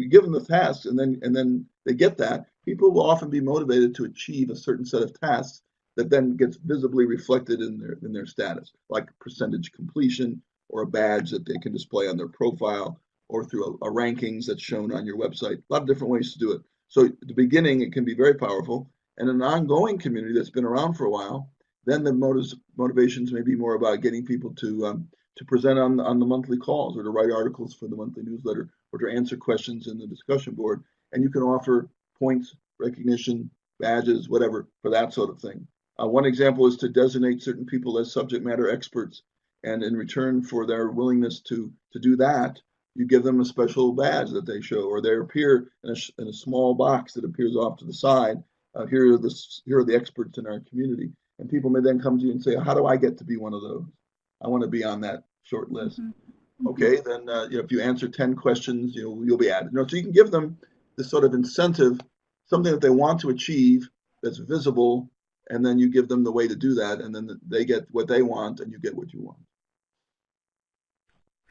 give them the tasks, and then they get that, people will often be motivated to achieve a certain set of tasks that then gets visibly reflected in their status, like percentage completion or a badge that they can display on their profile, or through a rankings that's shown on your website. A lot of different ways to do it. So at the beginning, it can be very powerful. And an ongoing community that's been around for a while, then the motivations may be more about getting people to present on the monthly calls, or to write articles for the monthly newsletter, or to answer questions in the discussion board. And you can offer points, recognition, badges, whatever, for that sort of thing. One example is to designate certain people as subject matter experts. And in return for their willingness to do that, you give them a special badge that they show, or they appear in a small box that appears off to the side. Here are the experts in our community. And people may then come to you and say, how do I get to be one of those? I want to be on that short list. Mm-hmm. Okay, then if you answer 10 questions, you'll be added. So you can give them this sort of incentive, something that they want to achieve that's visible, and then you give them the way to do that, and then they get what they want, and you get what you want.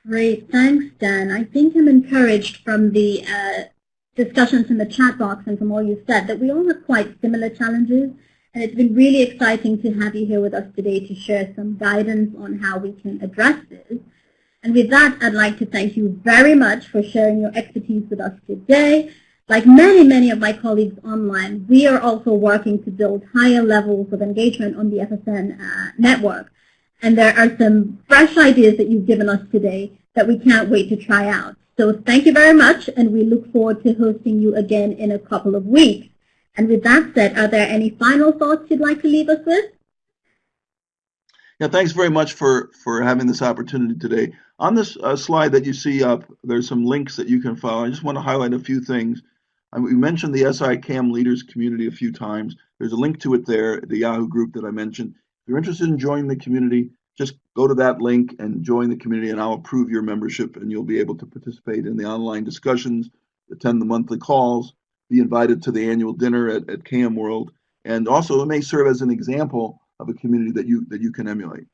Great, thanks, Dan. I think I'm encouraged from the discussions in the chat box and from all you said that we all have quite similar challenges, and it's been really exciting to have you here with us today to share some guidance on how we can address this. And with that, I'd like to thank you very much for sharing your expertise with us today. Like many of my colleagues online, we are also working to build higher levels of engagement on the FSN network. And there are some fresh ideas that you've given us today that we can't wait to try out. So thank you very much, and we look forward to hosting you again in a couple of weeks. And with that said, are there any final thoughts you'd like to leave us with? Yeah, thanks very much for having this opportunity today. On this slide that you see up, there's some links that you can follow. I just want to highlight a few things. We mentioned the SICAM Leaders community a few times. There's a link to it there, the Yahoo group that I mentioned. If you're interested in joining the community, just go to that link and join the community, and I'll approve your membership, and you'll be able to participate in the online discussions, attend the monthly calls, be invited to the annual dinner at KM World, and also it may serve as an example of a community that you can emulate.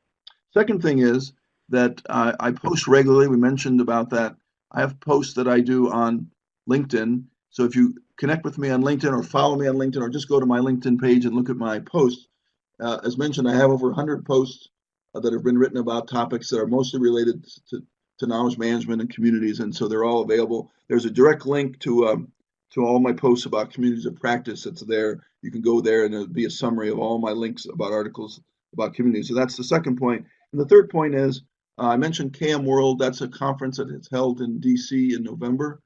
Second thing is that I post regularly. We mentioned about that. I have posts that I do on LinkedIn. So if you connect with me on LinkedIn or follow me on LinkedIn, or just go to my LinkedIn page and look at my posts, as mentioned, I have over 100 posts that have been written about topics that are mostly related to to knowledge management and communities, and so they're all available. There's a direct link to all my posts about communities of practice that's there. You can go there and there'll be a summary of all my links about articles about communities. So that's the second point. And the third point is, I mentioned KM World. That's a conference that is held in DC in November.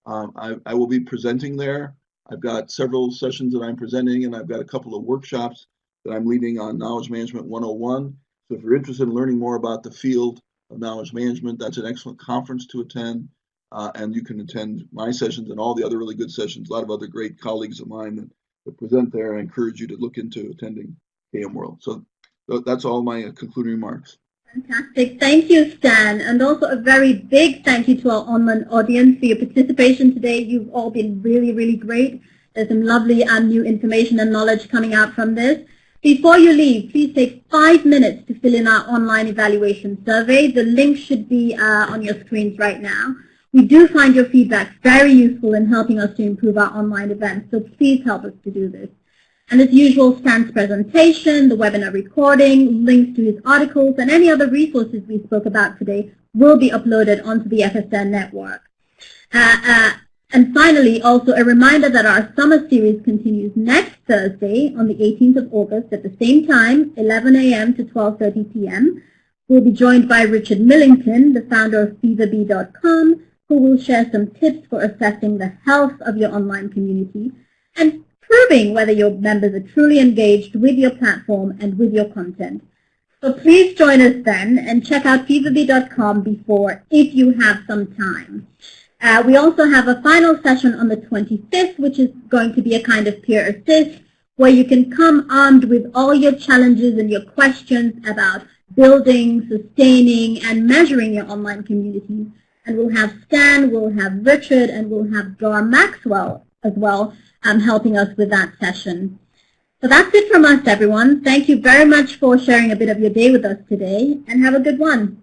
I will be presenting there. I've got several sessions that I'm presenting, and I've got a couple of workshops that I'm leading on Knowledge Management 101. So if you're interested in learning more about the field of knowledge management, that's an excellent conference to attend. And you can attend my sessions and all the other really good sessions. A lot of other great colleagues of mine that present there. I encourage you to look into attending KM World. So that's all my concluding remarks. Fantastic. Thank you, Stan. And also a very big thank you to our online audience for your participation today. You've all been really, really great. There's some lovely new information and knowledge coming out from this. Before you leave, please take 5 minutes to fill in our online evaluation survey. The link should be on your screens right now. We do find your feedback very useful in helping us to improve our online events, so please help us to do this. And as usual, Stan's presentation, the webinar recording, links to his articles, and any other resources we spoke about today will be uploaded onto the FSN network. And finally, also a reminder that our summer series continues next Thursday on the 18th of August at the same time, 11 a.m. to 12:30 p.m. We'll be joined by Richard Millington, the founder of feverbee.com, who will share some tips for assessing the health of your online community and proving whether your members are truly engaged with your platform and with your content. So please join us then and check out feverbee.com before if you have some time. We also have a final session on the 25th, which is going to be a kind of peer assist, where you can come armed with all your challenges and your questions about building, sustaining, and measuring your online community. And we'll have Stan, we'll have Richard, and we'll have Dora Maxwell as well helping us with that session. So that's it from us, everyone. Thank you very much for sharing a bit of your day with us today, and have a good one.